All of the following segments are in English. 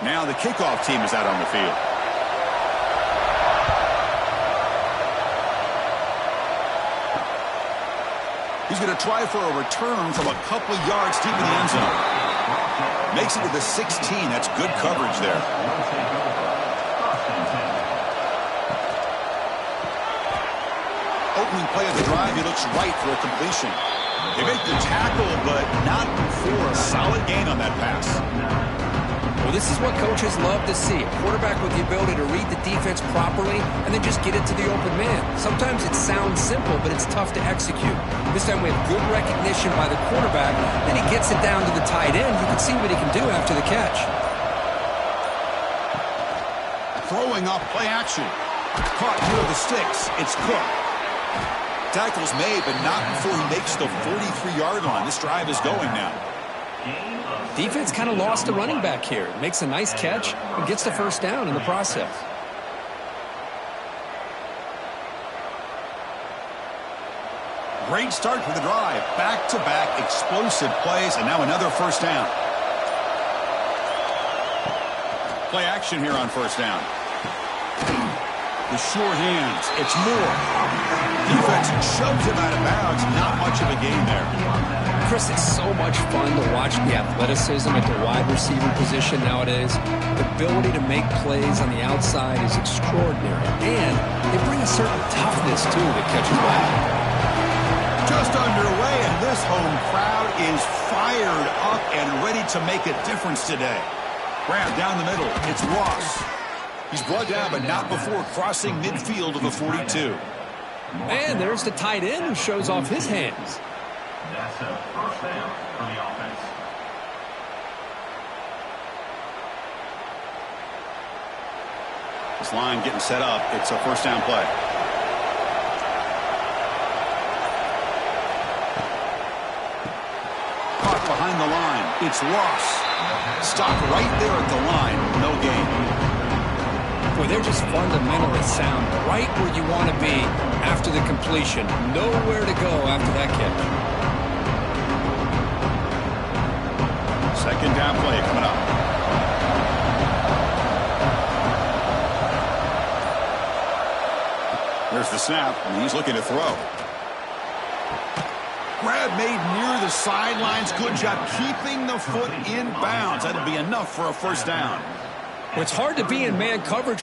Now the kickoff team is out on the field. He's going to try for a return from a couple of yards deep in the end zone. Makes it to the 16. That's good coverage there. Opening play of the drive, he looks right for a completion. They make the tackle, but not before a solid gain on that pass. Well, this is what coaches love to see. A quarterback with the ability to read the defense properly and then just get it to the open man. Sometimes it sounds simple, but it's tough to execute. This time we have good recognition by the quarterback. Then he gets it down to the tight end. You can see what he can do after the catch. Throwing off play action. Caught near the sticks. It's Cook. Tackle's made, but not before he makes the 43-yard line. This drive is going now. Defense kind of lost a running back here. Makes a nice catch and gets the first down in the process. Great start for the drive. Back-to-back explosive plays, and now another first down. Play action here on first down. The short hands. It's Moore. Defense shoves him out of bounds. Not much of a gain there. Chris, it's so much fun to watch the athleticism at the wide receiver position nowadays. The ability to make plays on the outside is extraordinary. And they bring a certain toughness, too, that catches back. Just underway, and this home crowd is fired up and ready to make a difference today. Grab down the middle. It's Ross. He's brought down, but not before crossing midfield of the 42. And there's the tight end who shows off his hands. That's a first down for the offense. This line getting set up. It's a first down play. Caught behind the line. It's Ross. Stopped right there at the line. No gain. Boy, they're just fundamentally sound. Right where you want to be after the completion. Nowhere to go after that catch. Second down play coming up. There's the snap, and he's looking to throw. Grab made near the sidelines. Good job keeping the foot in bounds. That'll be enough for a first down. Well, it's hard to be in man coverage.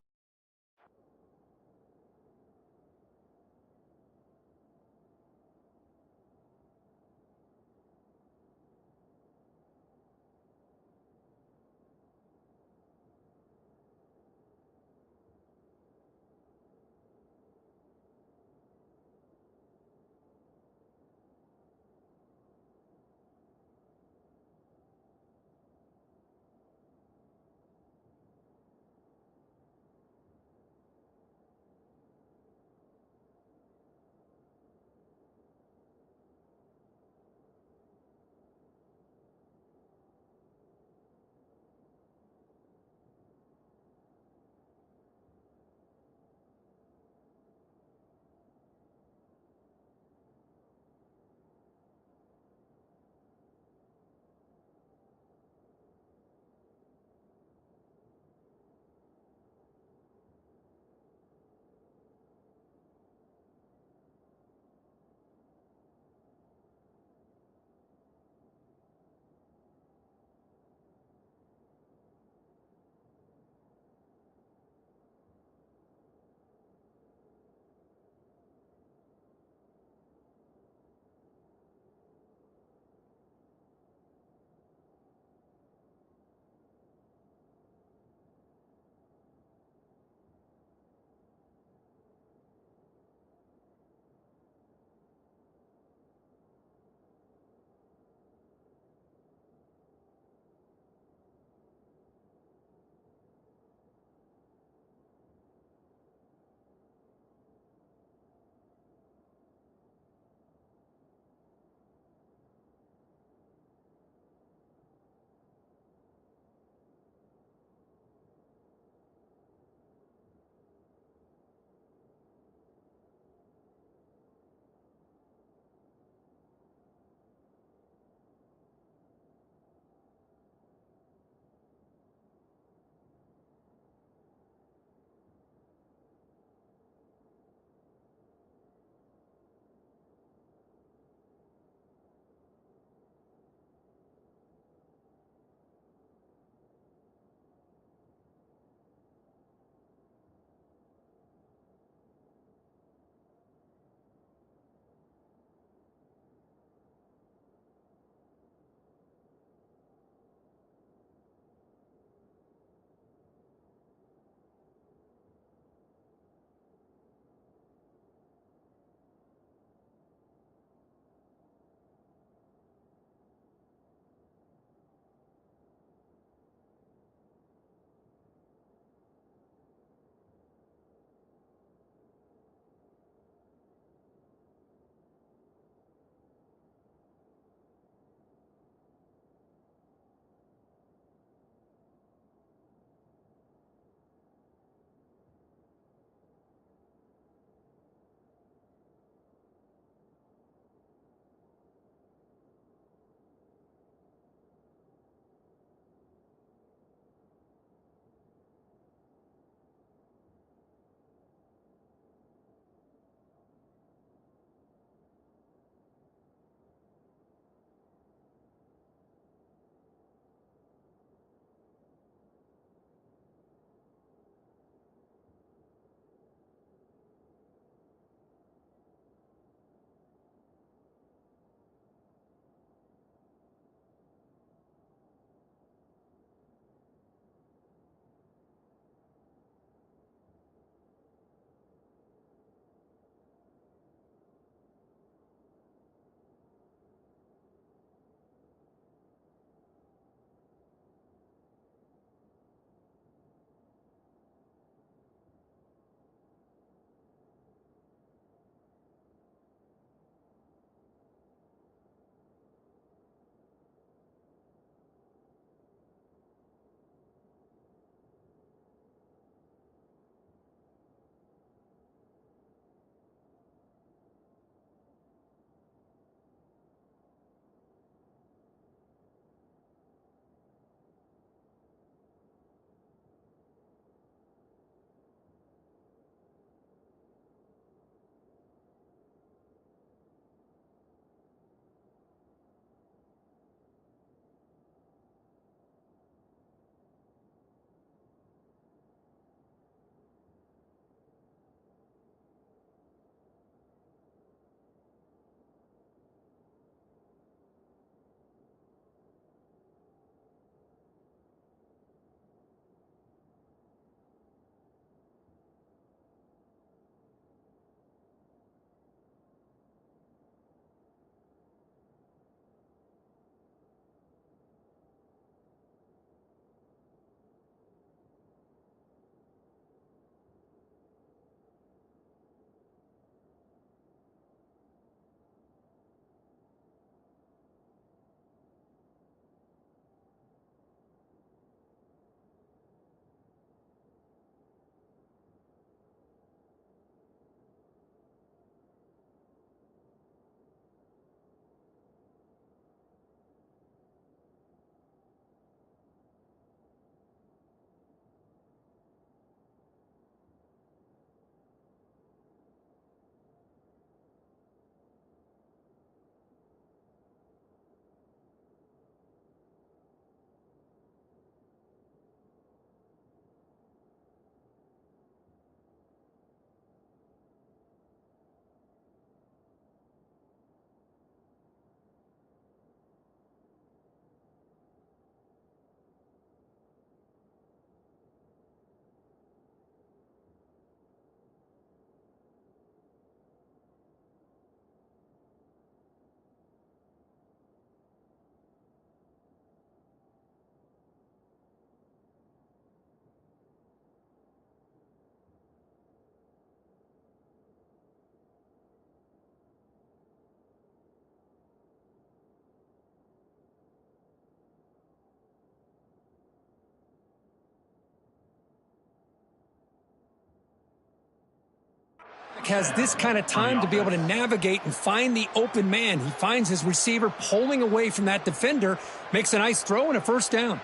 has this kind of time to be able to navigate and find the open man. He finds his receiver pulling away from that defender, makes a nice throw and a first down.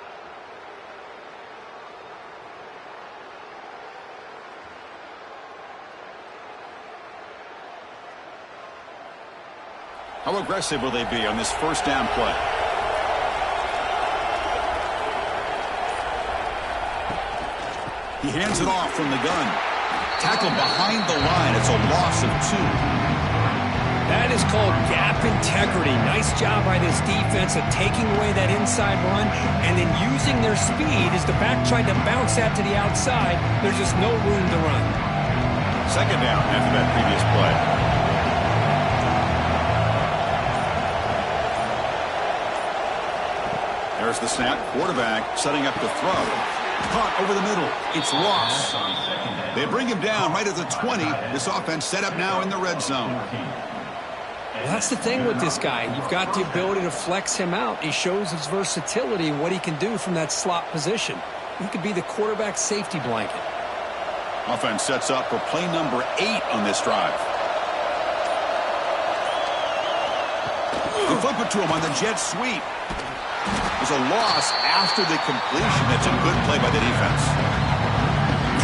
How aggressive will they be on this first down play? He hands it off from the gun. Tackled behind the line. It's a loss of 2. That is called gap integrity. Nice job by this defense of taking away that inside run and then using their speed as the back tried to bounce that to the outside. There's just no room to run. Second down after that previous play. There's the snap. Quarterback setting up to throw. Caught over the middle. It's Ross. They bring him down right at the 20. This offense set up now in the red zone. Well, that's the thing with this guy. You've got the ability to flex him out. He shows his versatility and what he can do from that slot position. He could be the quarterback safety blanket. Offense sets up for play number 8 on this drive. They flip it to him on the jet sweep. There's a loss after the completion. That's a good play by the defense.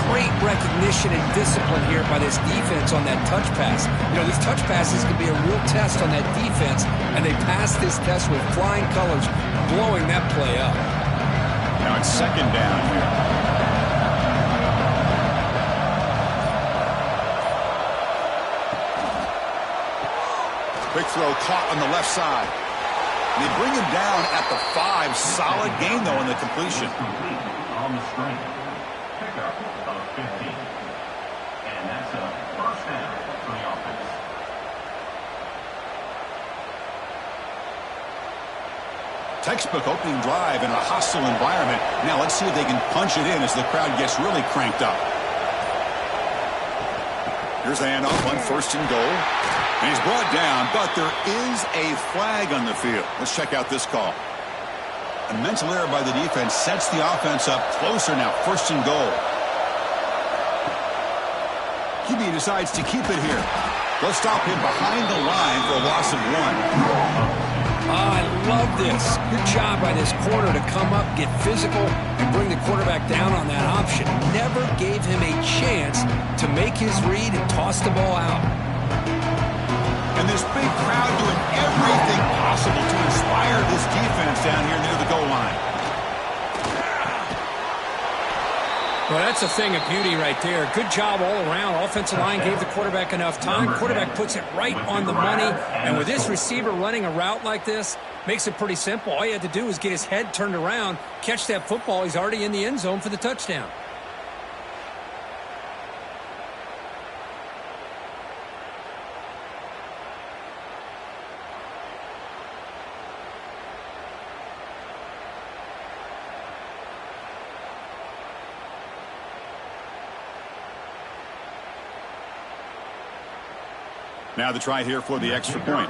Great recognition and discipline here by this defense on that touch pass. You know, this touch pass is going to be a real test on that defense, and they passed this test with flying colors, blowing that play up. Now it's second down here. Quick throw caught on the left side. They bring him down at the 5. Solid gain, though, in the completion. On the screen. Pickup of 15. And that's a first down for the offense. Textbook opening drive in a hostile environment. Now let's see if they can punch it in as the crowd gets really cranked up. Here's the handoff on first and goal. And he's brought down, but there is a flag on the field. Let's check out this call. A mental error by the defense sets the offense up closer now, first and goal. QB decides to keep it here. They'll stop him behind the line for a loss of 1. I love this. Good job by this corner to come up, get physical, and bring the quarterback down on that option. Never gave him a chance to make his read and toss the ball out. And this big crowd doing everything possible to inspire this defense down here near the goal line. Well, that's a thing of beauty right there. Good job all around. Offensive line gave the quarterback enough time. Quarterback puts it right on the money. And with this receiver running a route like this, makes it pretty simple. All you had to do is get his head turned around, catch that football. He's already in the end zone for the touchdown. Now the try here for the extra point.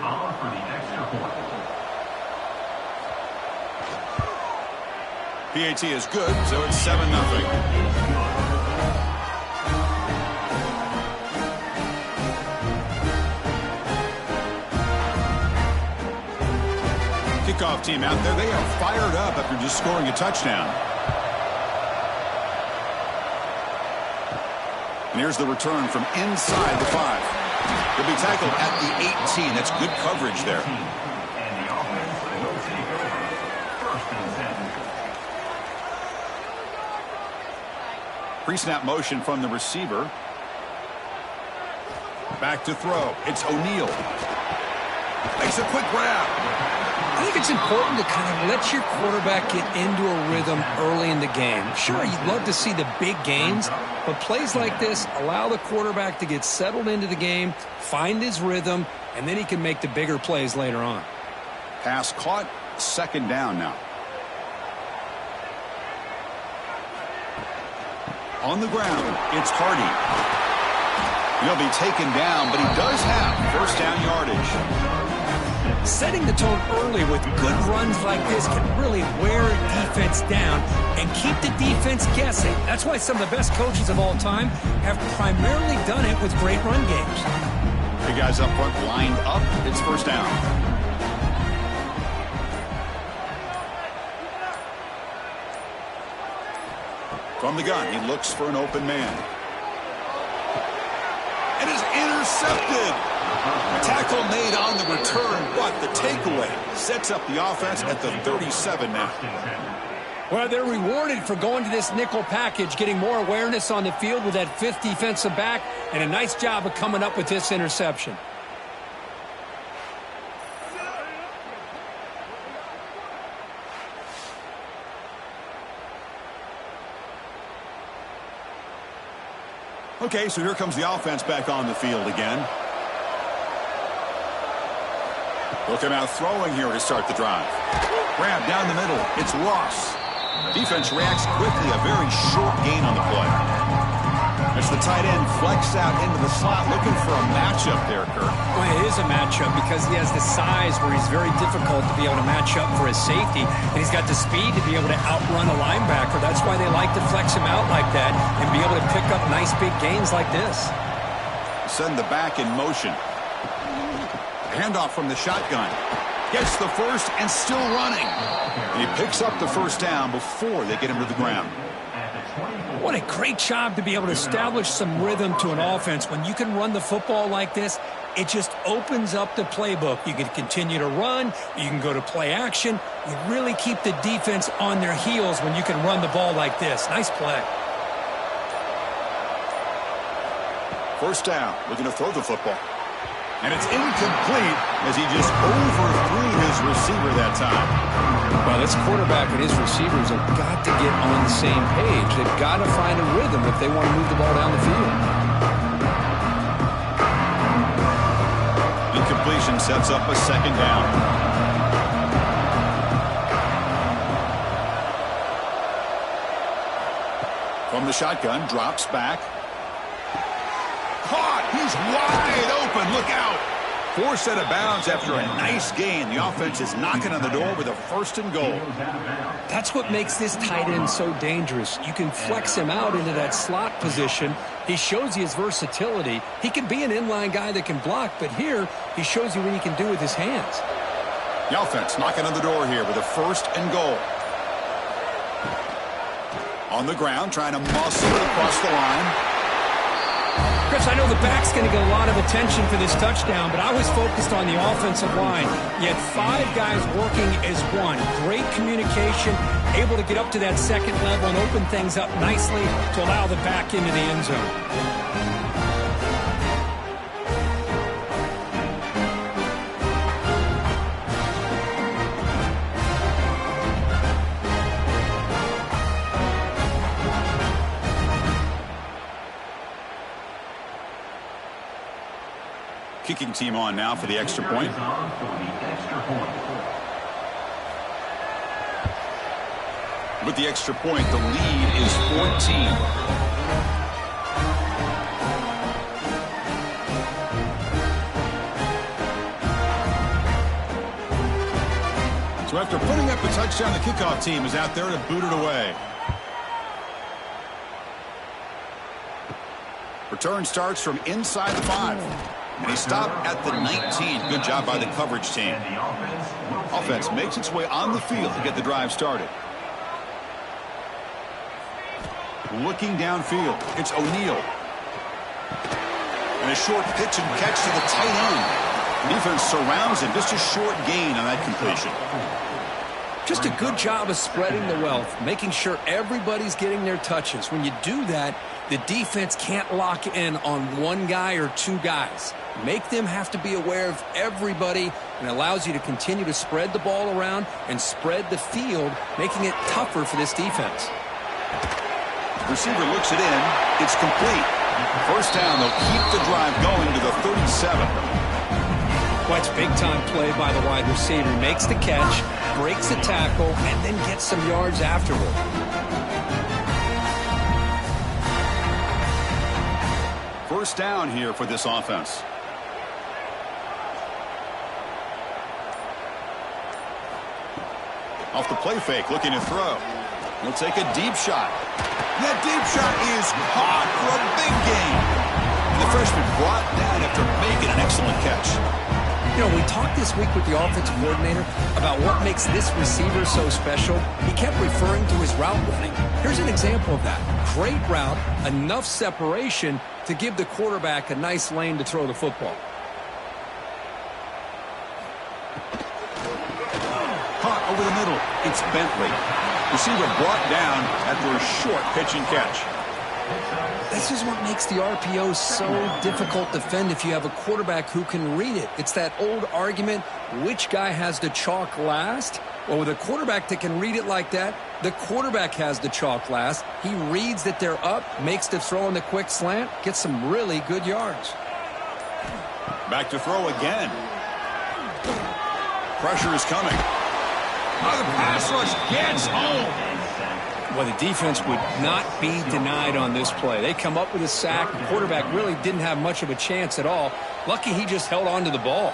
PAT is good, so it's 7-0. Kickoff team out there. They are fired up after just scoring a touchdown. And here's the return from inside the 5. He'll be tackled at the 18. That's good coverage there. Pre-snap motion from the receiver. Back to throw. It's O'Neal. Makes a quick grab. I think it's important to kind of let your quarterback get into a rhythm early in the game. Sure, you'd love to see the big gains, but plays like this allow the quarterback to get settled into the game, find his rhythm, and then he can make the bigger plays later on. Pass caught. Second down now. On the ground, it's Hardy. He'll be taken down, but he does have first down yardage. Setting the tone early with good runs like this can really wear a defense down and keep the defense guessing. That's why some of the best coaches of all time have primarily done it with great run games. The guys up front lined up. It's first down. From the gun, he looks for an open man. And is intercepted. Tackle made on the return, but the takeaway sets up the offense at the 37 now. Well, they're rewarded for going to this nickel package, getting more awareness on the field with that fifth defensive back, and a nice job of coming up with this interception. Okay, so here comes the offense back on the field again. Looking out throwing here to start the drive. Grab down the middle. It's Ross. Defense reacts quickly. A very short gain on the play. As the tight end flex out into the slot, looking for a matchup there, Kurt. Well, it is a matchup because he has the size where he's very difficult to be able to match up for his safety, and he's got the speed to be able to outrun a linebacker. That's why they like to flex him out like that and be able to pick up nice big gains like this. Send the back in motion. Handoff from the shotgun. Gets the first and still running. And he picks up the first down before they get him to the ground. What a great job to be able to establish some rhythm to an offense. When you can run the football like this, it just opens up the playbook. You can continue to run. You can go to play action. You really keep the defense on their heels when you can run the ball like this. Nice play. First down. Looking to throw the football. And it's incomplete as he just overthrew his receiver that time. Well, this quarterback and his receivers have got to get on the same page. They've got to find a rhythm if they want to move the ball down the field. Incompletion sets up a second down. From the shotgun, drops back. Caught! He's wide open. Look out! Forced out of bounds after a nice gain. The offense is knocking on the door with a first and goal. That's what makes this tight end so dangerous. You can flex him out into that slot position. He shows you his versatility. He can be an inline guy that can block, but here he shows you what he can do with his hands. The offense knocking on the door here with a first and goal. On the ground, trying to muscle it across the line. Chris, I know the back's going to get a lot of attention for this touchdown, but I was focused on the offensive line. You had 5 guys working as one. Great communication, able to get up to that second level and open things up nicely to allow the back into the end zone. Kicking team on now for the extra point. With the extra point, the lead is 14. So after putting up a touchdown, the kickoff team is out there to boot it away. Return starts from inside the 5. And he stopped at the 19. Good job by the coverage team. Offense makes its way on the field to get the drive started. Looking downfield, it's O'Neal. And a short pitch and catch to the tight end. Defense surrounds him. Just a short gain on that completion. Just a good job of spreading the wealth, making sure everybody's getting their touches. When you do that, the defense can't lock in on one guy or 2 guys. Make them have to be aware of everybody, and allows you to continue to spread the ball around and spread the field, making it tougher for this defense. Receiver looks it in. It's complete. First down, they'll keep the drive going to the 37. Well, it's big-time play by the wide receiver. Makes the catch, breaks the tackle, and then gets some yards afterward. First down here for this offense. Off the play fake, looking to throw. He'll take a deep shot. That deep shot is caught for a big gain. And the freshman brought down after making an excellent catch. You know, we talked this week with the offensive coordinator about what makes this receiver so special. He kept referring to his route running. Here's an example of that. Great route, enough separation to give the quarterback a nice lane to throw the football. Caught over the middle. It's Bentley. Receiver brought down after a short pitch and catch. This is what makes the RPO so difficult to defend if you have a quarterback who can read it. It's that old argument, which guy has the chalk last? Well, with a quarterback that can read it like that, the quarterback has the chalk last. He reads that they're up, makes the throw in the quick slant, gets some really good yards. Back to throw again. Pressure is coming. Oh, the pass rush gets home. Well, the defense would not be denied on this play. They come up with a sack. The quarterback really didn't have much of a chance at all. Lucky he just held on to the ball.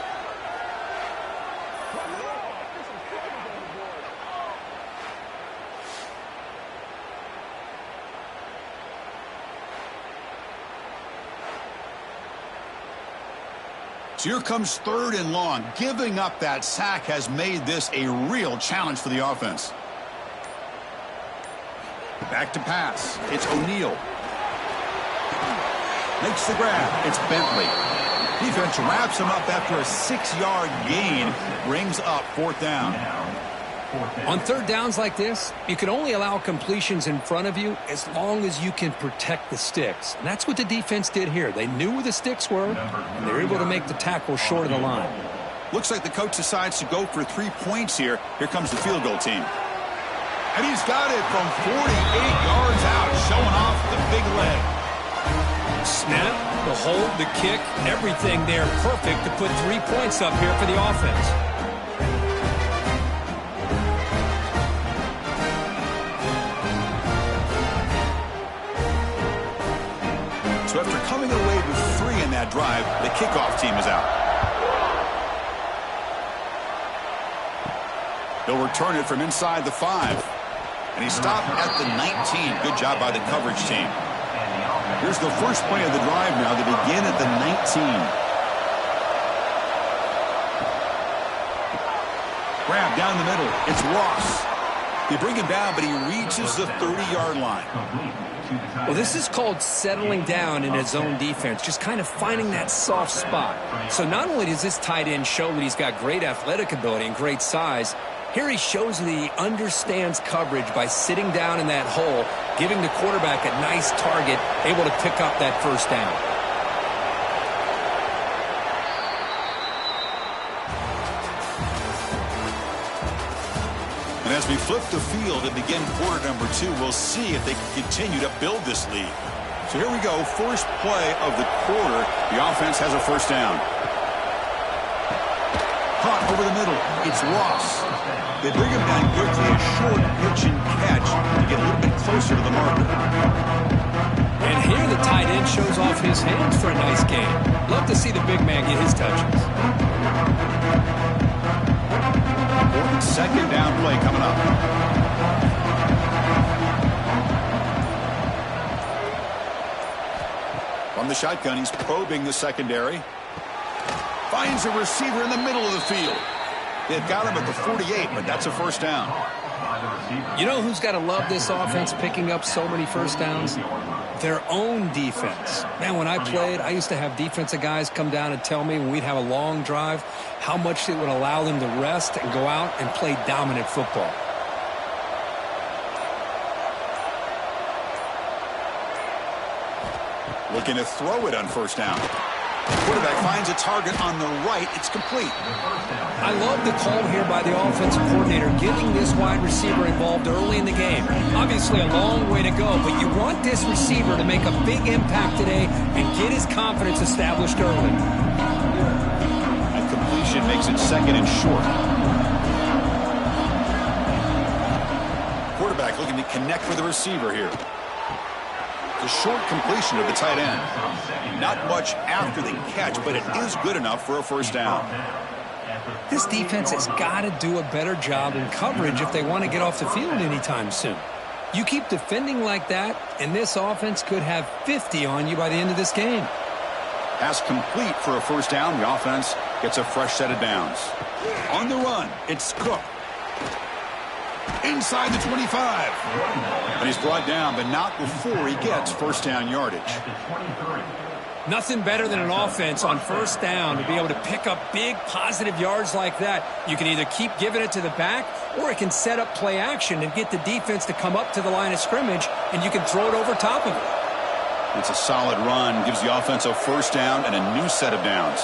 So here comes 3rd and long. Giving up that sack has made this a real challenge for the offense. Back to pass. It's O'Neal. Makes the grab. It's Bentley. Defense wraps him up after a 6-yard gain. Brings up 4th down. On 3rd downs like this, you can only allow completions in front of you as long as you can protect the sticks. And that's what the defense did here. They knew where the sticks were, and they were able to make the tackle short of the line. Looks like the coach decides to go for 3 points here. Here comes the field goal team. And he's got it from 48 yards out, showing off the big leg. Snap, the hold, the kick, everything there perfect to put 3 points up here for the offense. So after coming away with 3 in that drive, the kickoff team is out. They'll return it from inside the 5. And he stopped at the 19. Good job by the coverage team. Here's the first play of the drive now. They begin at the 19. Grab down the middle. It's Ross. They bring him down, but he reaches the 30-yard line. Well, this is called settling down in his own defense, just kind of finding that soft spot. So not only does this tight end show that he's got great athletic ability and great size, here he shows that he understands coverage by sitting down in that hole, giving the quarterback a nice target, able to pick up that 1st down. And as we flip the field and begin quarter number 2, we'll see if they can continue to build this lead. So here we go, first play of the quarter. The offense has a 1st down. Caught over the middle. It's Ross. They bring him down quickly, a short pitch and catch to get a little bit closer to the marker. And here the tight end shows off his hands for a nice game. Love to see the big man get his touches. Important 2nd down play coming up. From the shotgun, he's probing the secondary. Finds a receiver in the middle of the field. They've got him at the 48, but that's a 1st down. You know who's got to love this offense picking up so many 1st downs? Their own defense. Man, when I played, I used to have defensive guys come down and tell me when we'd have a long drive how much it would allow them to rest and go out and play dominant football. Looking to throw it on 1st down. Quarterback finds a target on the right. It's complete. I love the call here by the offensive coordinator, getting this wide receiver involved early in the game. Obviously a long way to go, but you want this receiver to make a big impact today and get his confidence established early. That completion makes it 2nd and short. Quarterback looking to connect with the receiver here. The short completion of the tight end. Not much after the catch, but it is good enough for a 1st down. This defense has got to do a better job in coverage if they want to get off the field anytime soon. You keep defending like that, and this offense could have 50 on you by the end of this game. Pass complete for a first down. The offense gets a fresh set of downs. On the run, it's Cook. Inside the 25. And he's brought down, but not before he gets first down yardage. Nothing better than an offense on first down to be able to pick up big positive yards like that. You can either keep giving it to the back, or it can set up play action and get the defense to come up to the line of scrimmage, and you can throw it over top of it. It's a solid run, gives the offense a first down and a new set of downs.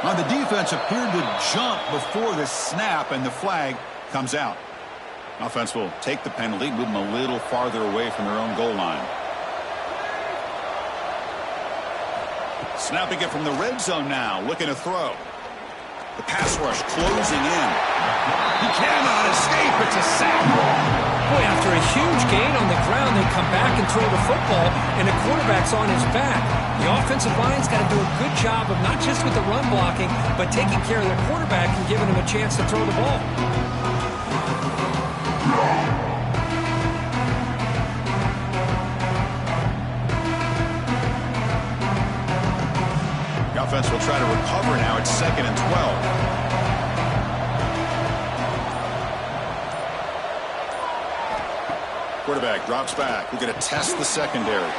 Now the defense appeared to jump before the snap, and the flag comes out. Offense will take the penalty, move them a little farther away from their own goal line. Snapping it from the red zone now, looking to throw. The pass rush closing in. He cannot escape. It's a sack. Boy, after a huge gain on the ground, they come back and throw the football, and the quarterback's on his back. The offensive line's got to do a good job of not just with the run blocking, but taking care of their quarterback and giving him a chance to throw the ball. The offense will try to recover now. It's 2nd and 12. Quarterback drops back. We're going to test the secondary.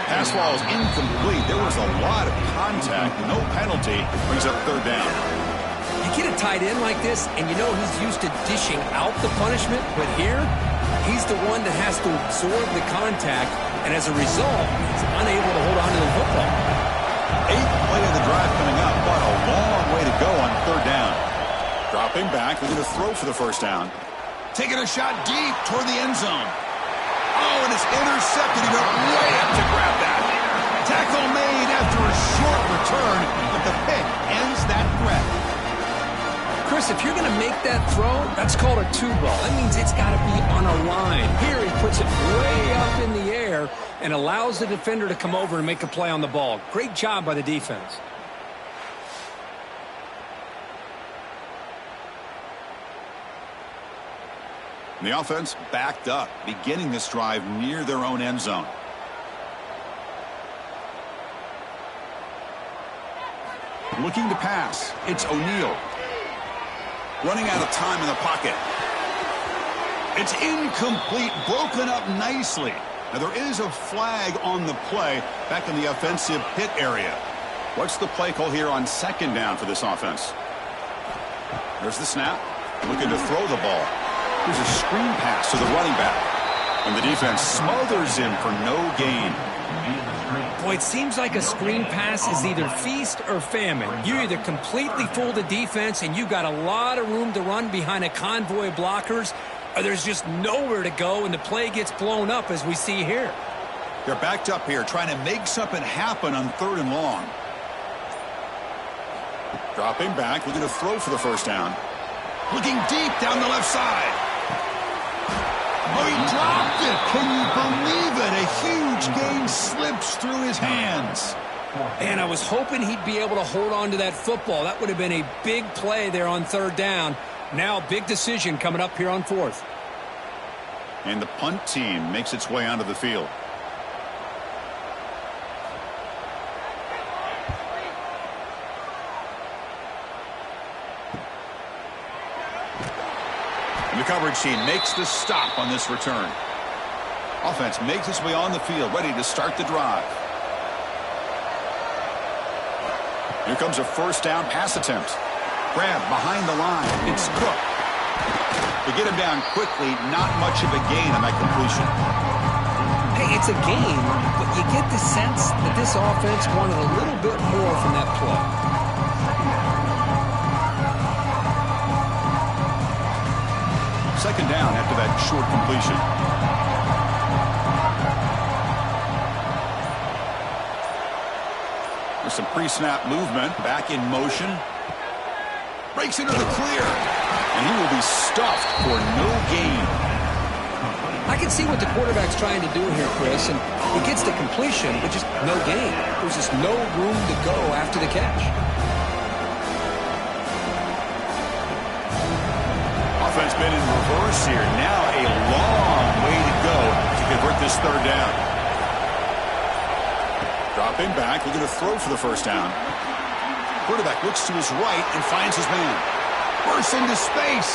Pass ball is incomplete. There was a lot of contact. No penalty. Brings up 3rd down. You get a tight end like this, and you know he's used to dishing out the punishment, but here, he's the one that has to absorb the contact, and as a result, he's unable to hold on to the football. 8th play of the drive coming up, but a long way to go on 3rd down. Dropping back, we're going to throw for the first down. Taking a shot deep toward the end zone. Oh, and it's intercepted. He went way up to grab that. Tackle made after a short return, but the pick ends that threat. Chris, if you're going to make that throw, that's called a two ball. That means it's got to be on a line. Here he puts it way up in the air and allows the defender to come over and make a play on the ball. Great job by the defense. And the offense backed up, beginning this drive near their own end zone. Looking to pass. It's O'Neal. Running out of time in the pocket. It's incomplete, broken up nicely. Now there is a flag on the play back in the offensive pit area. What's the play call here on 2nd down for this offense? There's the snap. Looking to throw the ball. Here's a screen pass to the running back. And the defense smothers him for no gain. Boy, it seems like a screen pass is either feast or famine. You either completely fool the defense and you got a lot of room to run behind a convoy of blockers, or there's just nowhere to go and the play gets blown up as we see here. They're backed up here trying to make something happen on 3rd and long. Dropping back, looking to throw for the first down. Looking deep down the left side. Oh, he dropped it. Can you believe it? A huge gain slips through his hands. And I was hoping he'd be able to hold on to that football. That would have been a big play there on 3rd down. Now big decision coming up here on 4th. And the punt team makes its way onto the field. And the coverage team makes the stop on this return. Offense makes its way on the field, ready to start the drive. Here comes a first down pass attempt. Grab behind the line. It's Cook. They get him down quickly. Not much of a gain on that completion. Hey, it's a gain, but you get the sense that this offense wanted a little bit more from that play. 2nd down after that short completion. There's some pre-snap movement. Back in motion. Breaks into the clear. And he will be stuffed for no gain. I can see what the quarterback's trying to do here, Chris, and he gets the completion, but just no gain. There's just no room to go after the catch. Offense been in reverse here. Now a long way to go to convert this third down. Dropping back, looking to throw for the first down. Quarterback looks to his right and finds his man. Bursts into space.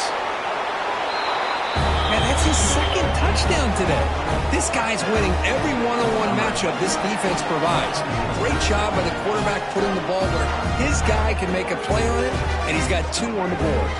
Man, that's his second touchdown today. This guy's winning every one-on-one matchup this defense provides. Great job by the quarterback putting the ball where his guy can make a play on it, and he's got 2 on the board.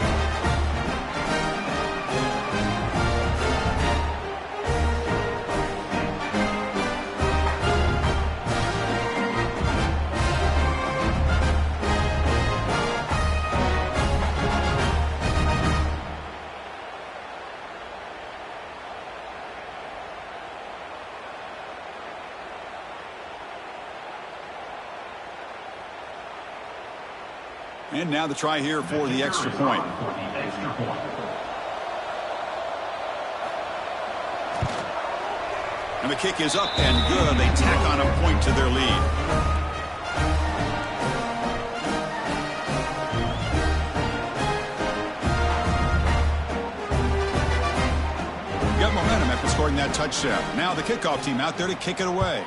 And now the try here for the extra point. And the kick is up and good. They tack on a point to their lead. Got momentum after scoring that touchdown. Now the kickoff team out there to kick it away.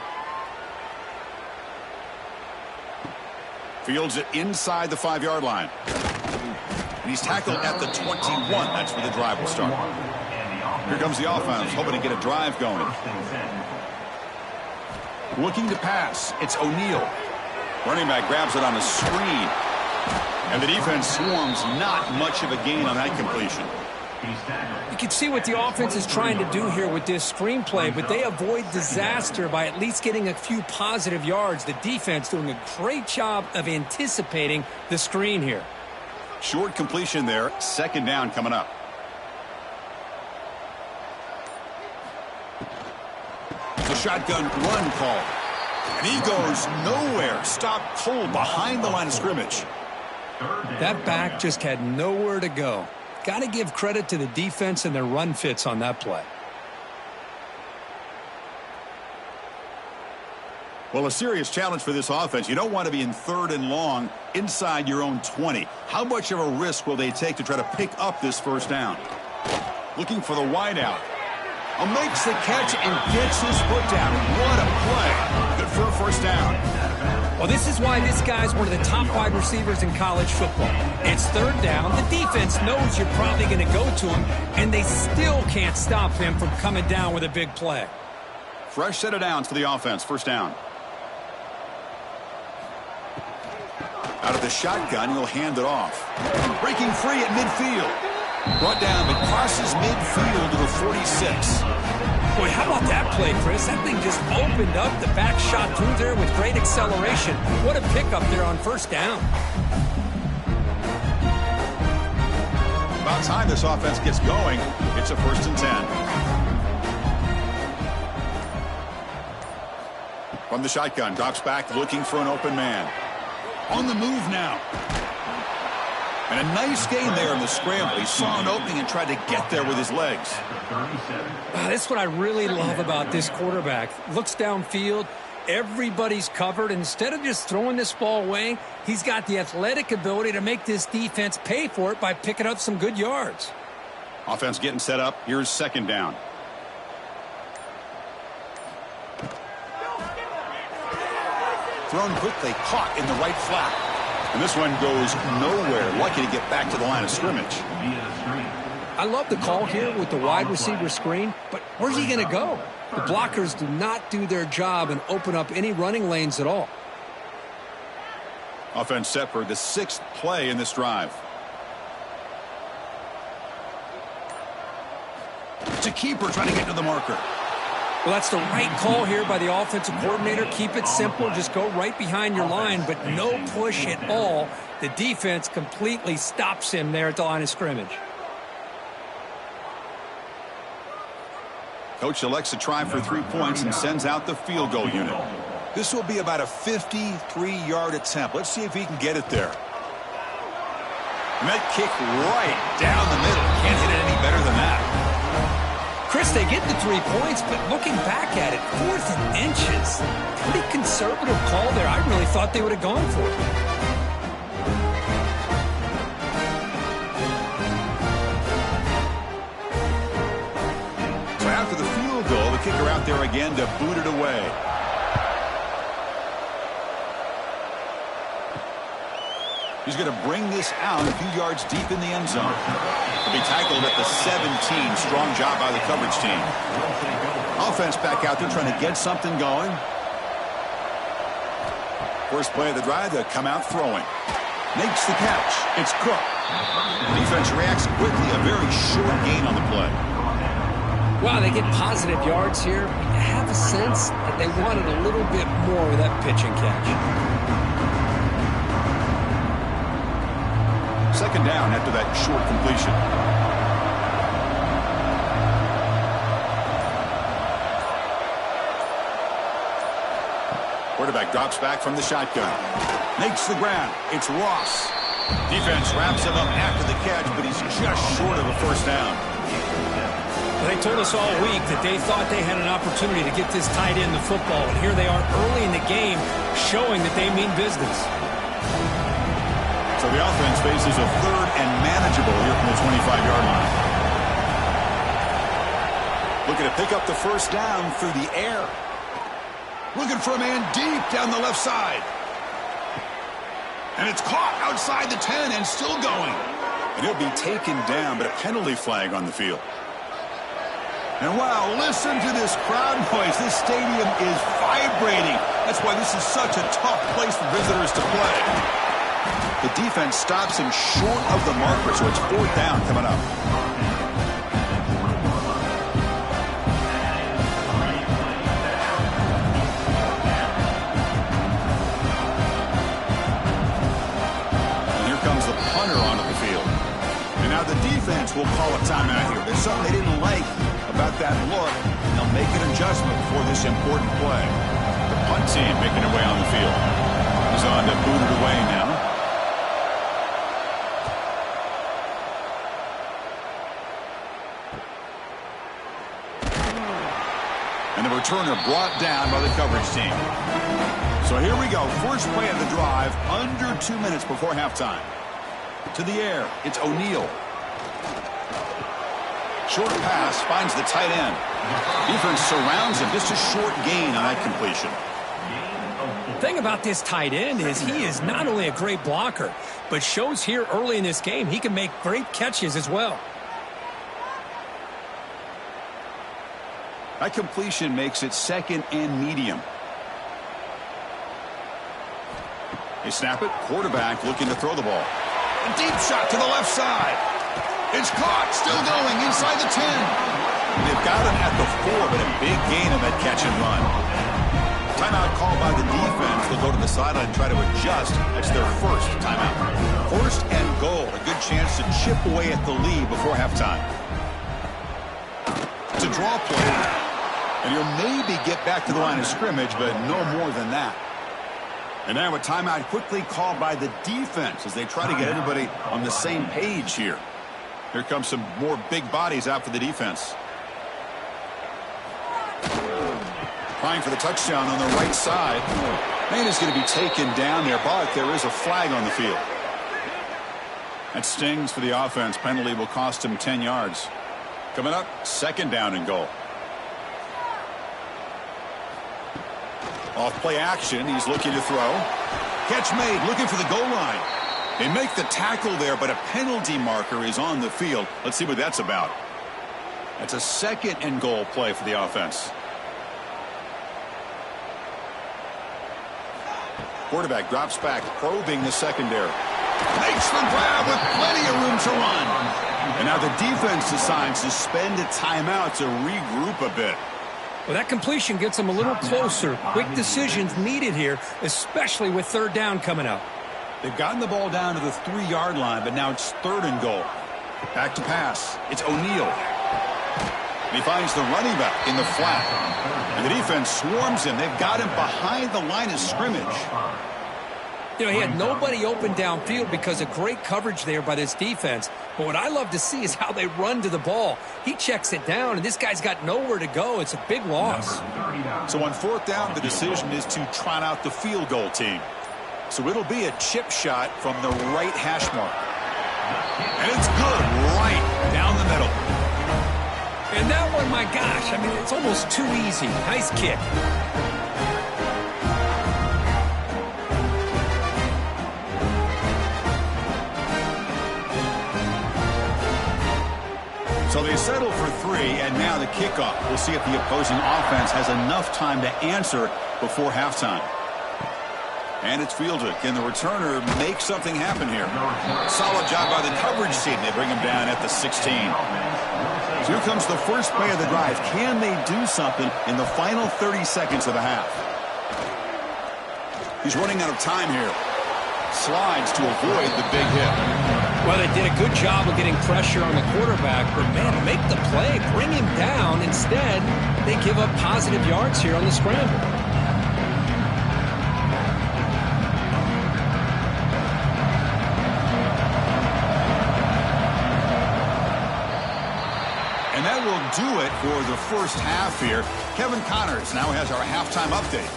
Fields it inside the 5-yard line. And he's tackled at the 21. That's where the drive will start. Here comes the offense, hoping to get a drive going. Looking to pass. It's O'Neal. Running back grabs it on a screen. And the defense swarms. Not much of a gain on that completion. You can see what the offense is trying to do here with this screenplay, but they avoid disaster by at least getting a few positive yards. The defense doing a great job of anticipating the screen here. Short completion there. Second down coming up. The shotgun run call. And he goes nowhere. Stopped cold behind the line of scrimmage. That back just had nowhere to go. Got to give credit to the defense and their run fits on that play. Well, a serious challenge for this offense. You don't want to be in 3rd and long inside your own 20. How much of a risk will they take to try to pick up this first down? Looking for the wideout. Makes the catch and gets his foot down. What a play. Good for a first down. Well, this is why this guy's one of the top wide receivers in college football. It's 3rd down. The defense knows you're probably going to go to him, and they still can't stop him from coming down with a big play. Fresh set of downs for the offense. First down. Out of the shotgun, he'll hand it off. Breaking free at midfield. Brought down, but crosses midfield to the 46. Boy, how about that play, Chris? That thing just opened up. The back shot through there with great acceleration. What a pickup there on first down. About time this offense gets going. It's a 1st and 10. From the shotgun, drops back, looking for an open man. On the move now. And a nice gain there in the scramble. He saw an opening and tried to get there with his legs. That's what I really love about this quarterback. Looks downfield. Everybody's covered. Instead of just throwing this ball away, he's got the athletic ability to make this defense pay for it by picking up some good yards. Offense getting set up. Here's second down. Thrown quickly, caught in the right flat. And this one goes nowhere. Lucky to get back to the line of scrimmage. I love the call here with the wide receiver screen, but where's he going to go? The blockers do not do their job and open up any running lanes at all. Offense set for the 6th play in this drive. It's a keeper trying to get to the marker. Well, that's the right call here by the offensive coordinator. Keep it simple. Just go right behind your line, but no push at all. The defense completely stops him there at the line of scrimmage. Coach elects to try for 3 points and sends out the field goal unit. This will be about a 53-yard attempt. Let's see if he can get it there. And that kick right down the middle. Can't hit it any better than that. Chris, they get the 3 points, but looking back at it, 4th and inches. Pretty conservative call there. I really thought they would have gone for it. there again to boot it away. He's going to bring this out a few yards deep in the end zone. He'll be tackled at the 17. Strong job by the coverage team. Offense back out there trying to get something going. First play of the drive, they come out throwing. Makes the catch. It's Cook. Defense reacts quickly. A very short gain on the play. Wow, they get positive yards here. I have a sense that they wanted a little bit more with that pitch and catch. Second down after that short completion. Quarterback drops back from the shotgun. Makes the ground. It's Ross. Defense wraps him up after the catch, but he's just short of a first down. They told us all week that they thought they had an opportunity to get this tight end the football, and here they are early in the game showing that they mean business. So the offense faces a third and manageable here from the 25-yard line. Looking to pick up the first down through the air. Looking for a man deep down the left side. And it's caught outside the 10 and still going. And he'll be taken down, but a penalty flag on the field. And wow, listen to this crowd noise. This stadium is vibrating. That's why this is such a tough place for visitors to play. The defense stops him short of the marker, so it's fourth down coming up. And here comes the punter onto the field. And now the defense will call a timeout here. There's something they didn't like about that look. They'll make an adjustment for this important play. The punt team making their way on the field. He's on to boot it away now. And the returner brought down by the coverage team. So here we go. First play of the drive, under 2 minutes before halftime. To the air, it's O'Neal. Short pass, finds the tight end. Defense surrounds him. Just a short gain on that completion. The thing about this tight end is he is not only a great blocker, but shows here early in this game he can make great catches as well. That completion makes it second and medium. They snap it. Quarterback looking to throw the ball. A deep shot to the left side. It's caught. Still going inside the 10. They've got him at the 4, but a big gain on that catch and run. Timeout called by the defense. They'll go to the sideline and try to adjust. That's their first timeout. First and goal. A good chance to chip away at the lead before halftime. It's a draw play. And he'll maybe get back to the line of scrimmage, but no more than that. And now a timeout quickly called by the defense as they try to get everybody on the same page here. Here comes some more big bodies out for the defense. Trying for the touchdown on the right side. Man is going to be taken down there, but there is a flag on the field. That stings for the offense. Penalty will cost him 10 yards. Coming up, second down and goal. Off play action, he's looking to throw. Catch made, looking for the goal line. They make the tackle there, but a penalty marker is on the field. Let's see what that's about. That's a second and goal play for the offense. Quarterback drops back, probing the secondary. Makes the grab with plenty of room to run. And now the defense decides to spend a timeout to regroup a bit. Well, that completion gets them a little closer. Quick decisions needed here, especially with third down coming up. They've gotten the ball down to the 3-yard line, but now it's third and goal. Back to pass. It's O'Neal. And he finds the running back in the flat. And the defense swarms him. They've got him behind the line of scrimmage. You know, he had nobody open downfield because of great coverage there by this defense. But what I love to see is how they run to the ball. He checks it down, and this guy's got nowhere to go. It's a big loss. So on fourth down, the decision is to trot out the field goal team. So it'll be a chip shot from the right hash mark. And it's good right down the middle. And that one, my gosh, I mean, it's almost too easy. Nice kick. So they settle for 3, and now the kickoff. We'll see if the opposing offense has enough time to answer before halftime. And it's fielded. Can the returner make something happen here? Solid job by the coverage team. They bring him down at the 16. So here comes the first play of the drive. Can they do something in the final 30 seconds of the half? He's running out of time here. Slides to avoid the big hit. Well, they did a good job of getting pressure on the quarterback, but, man, make the play. Bring him down. Instead, they give up positive yards here on the scramble. And that will do it for the first half here. Kevin Connors now has our halftime update.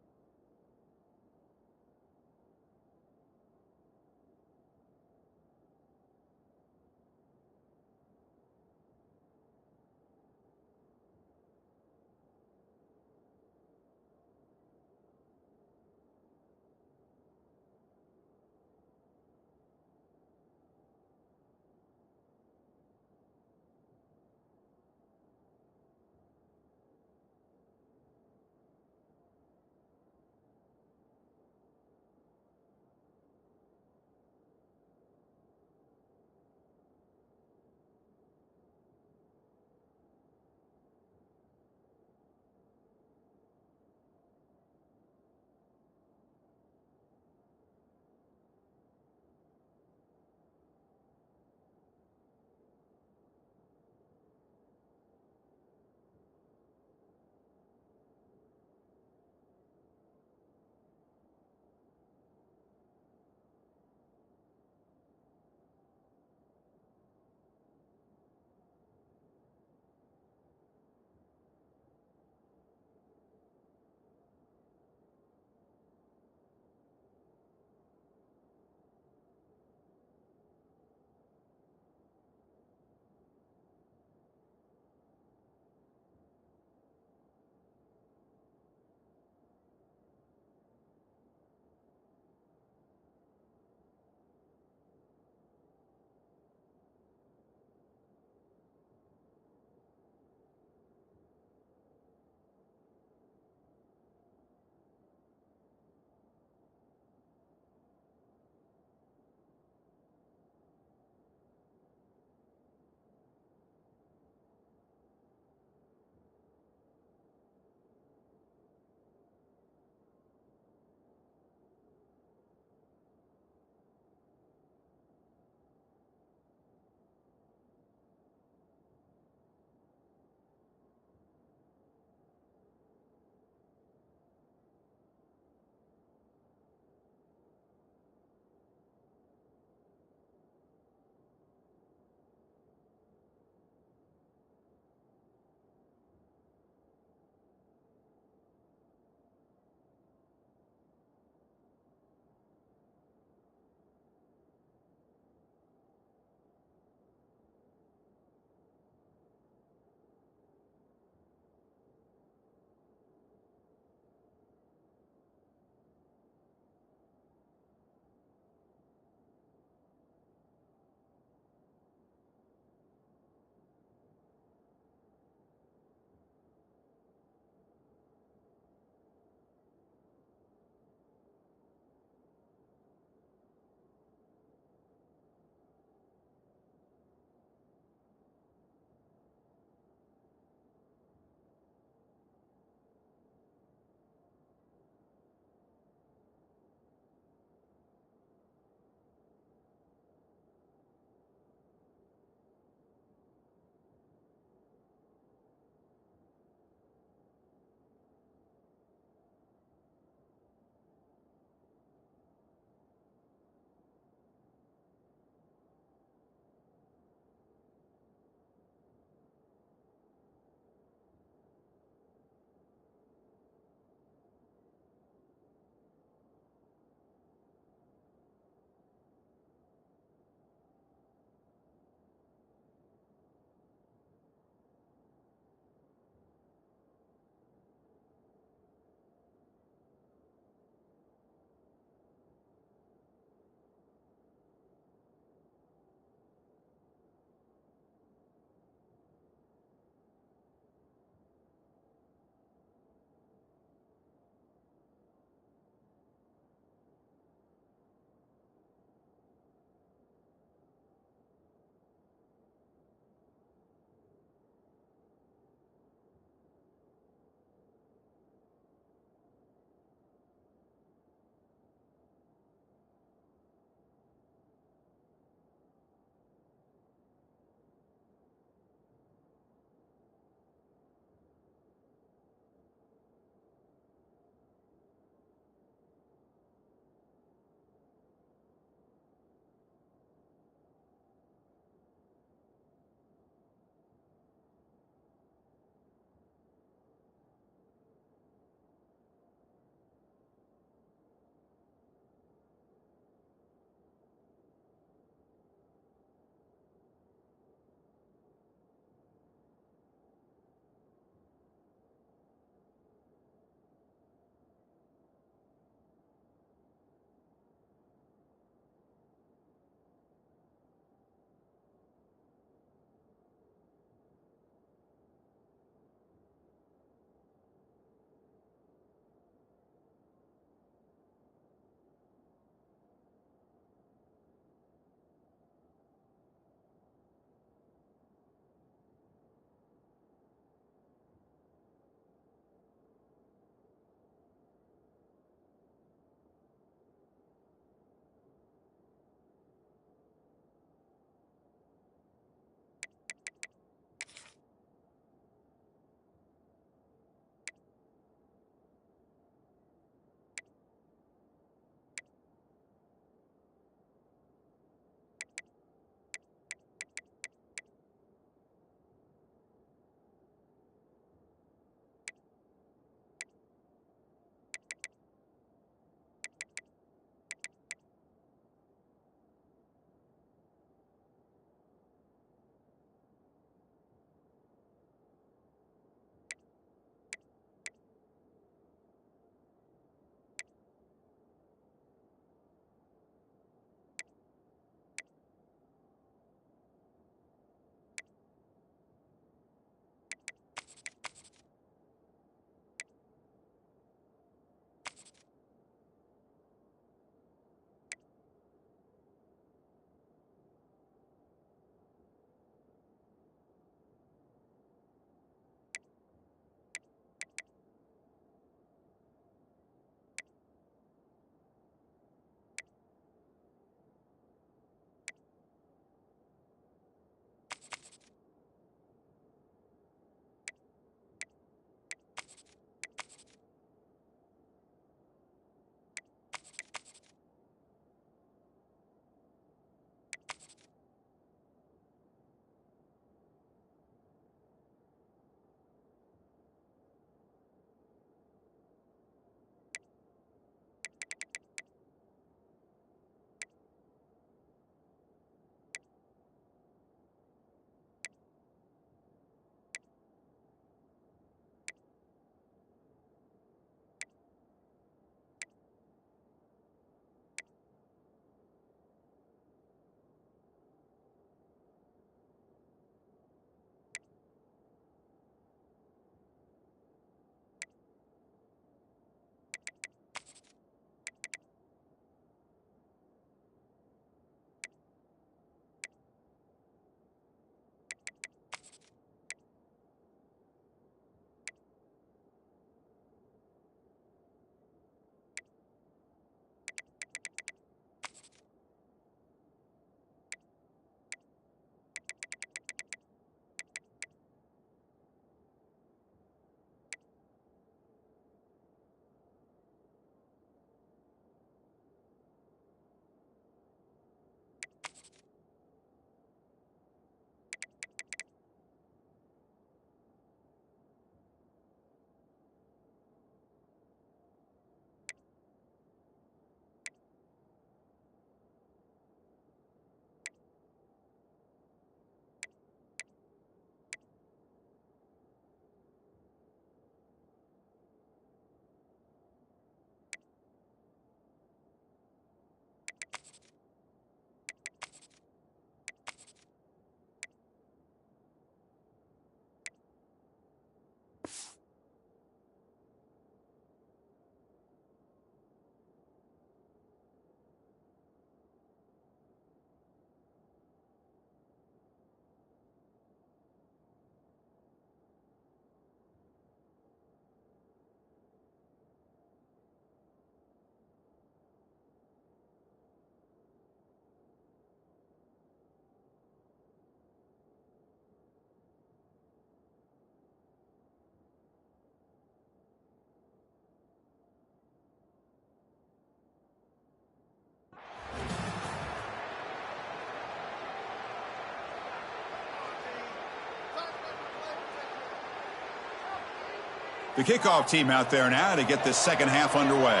The kickoff team out there now to get this second half underway.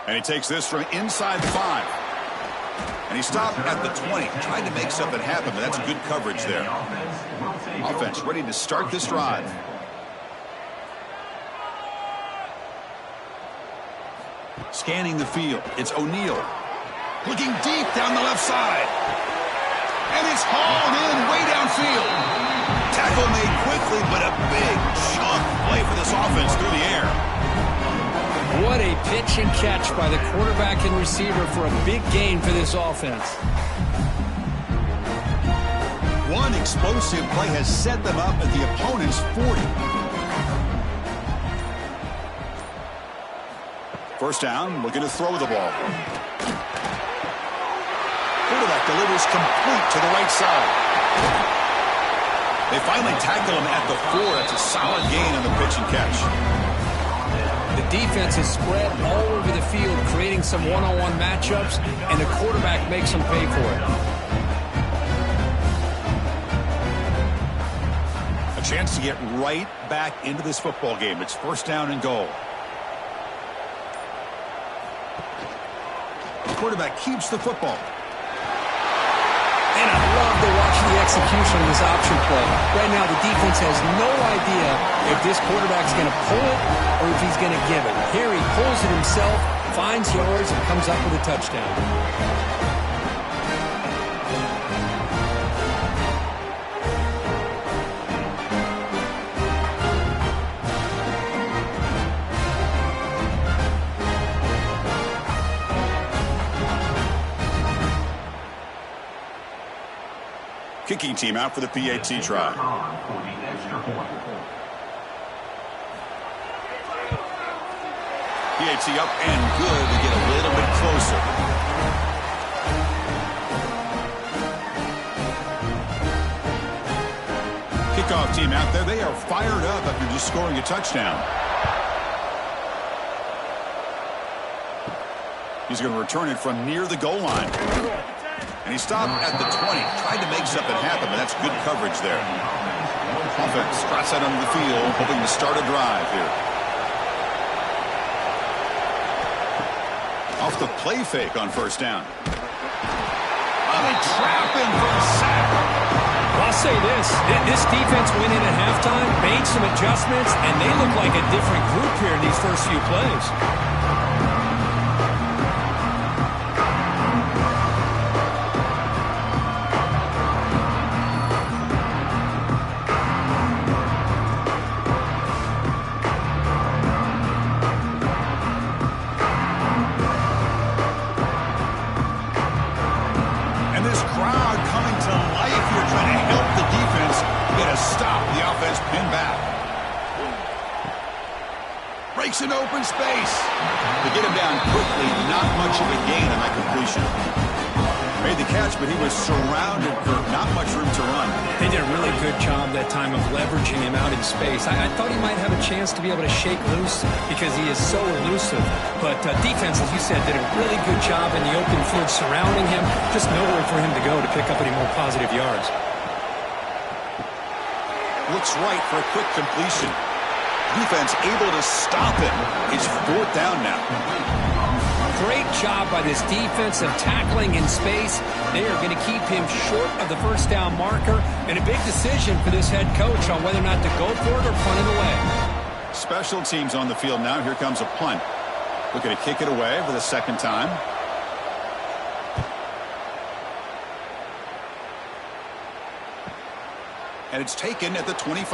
And he takes this from inside the 5. And he stopped at the 20. Tried to make something happen, but that's good coverage there. Offense ready to start this drive. Scanning the field. It's O'Neal. Looking deep down the left side. And it's hauled in way downfield. Tackle made quickly, but a big chunk play for this offense through the air. What a pitch and catch by the quarterback and receiver for a big gain for this offense. One explosive play has set them up at the opponent's 40. First down, looking to throw the ball. Quarterback delivers complete to the right side. They finally tackle him at the 4. That's a solid gain on the pitch and catch. The defense is spread all over the field, creating some one-on-one matchups, and the quarterback makes them pay for it. A chance to get right back into this football game. It's first down and goal. The quarterback keeps the football. And I love to watch the execution of this option play. Right now, the defense has no idea if this quarterback's going to pull it or if he's going to give it. Here he pulls it himself, finds yards, and comes up with a touchdown. Kicking team out for the PAT try. PAT up and good to get a little bit closer. Kickoff team out there. They are fired up after just scoring a touchdown. He's going to return it from near the goal line. And he stopped at the 20. Tried to make something happen, but that's good coverage there. Offense trots out onto the field, hoping to start a drive here. Off the play fake on first down. Oh, they trap him for a sack. Well, I'll say this defense went in at halftime, made some adjustments, and they look like a different group here in these first few plays. Breaks an open space. They get him down quickly. Not much of a gain on that completion. Made the catch, but he was surrounded for not much room to run. They did a really good job that time of leveraging him out in space. I thought he might have a chance to be able to shake loose because he is so elusive. But defense, as you said, did a really good job in the open field surrounding him. Just nowhere for him to go to pick up any more positive yards. Looks right for a quick completion. Defense able to stop him. It's fourth down now. Great job by this defense of tackling in space. They are going to keep him short of the first down marker. And a big decision for this head coach on whether or not to go for it or punt it away. Special teams on the field now. Here comes a punt. Looking to kick it away for the second time. And it's taken at the 25.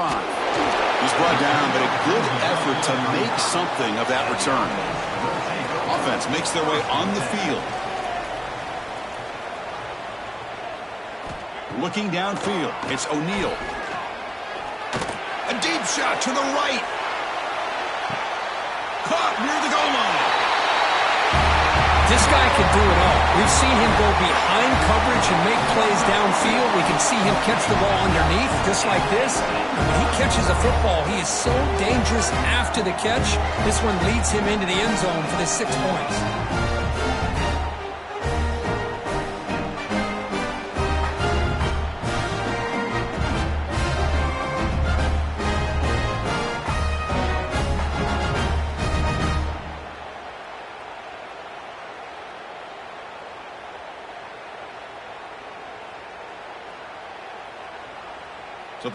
He's brought down, but a good effort to make something of that return. Offense makes their way on the field. Looking downfield, it's O'Neal. A deep shot to the right. Caught near the goal line. This guy can do it all. We've seen him go behind coverage and make plays downfield. We can see him catch the ball underneath, just like this. And when he catches a football, he is so dangerous after the catch. This one leads him into the end zone for the 6 points.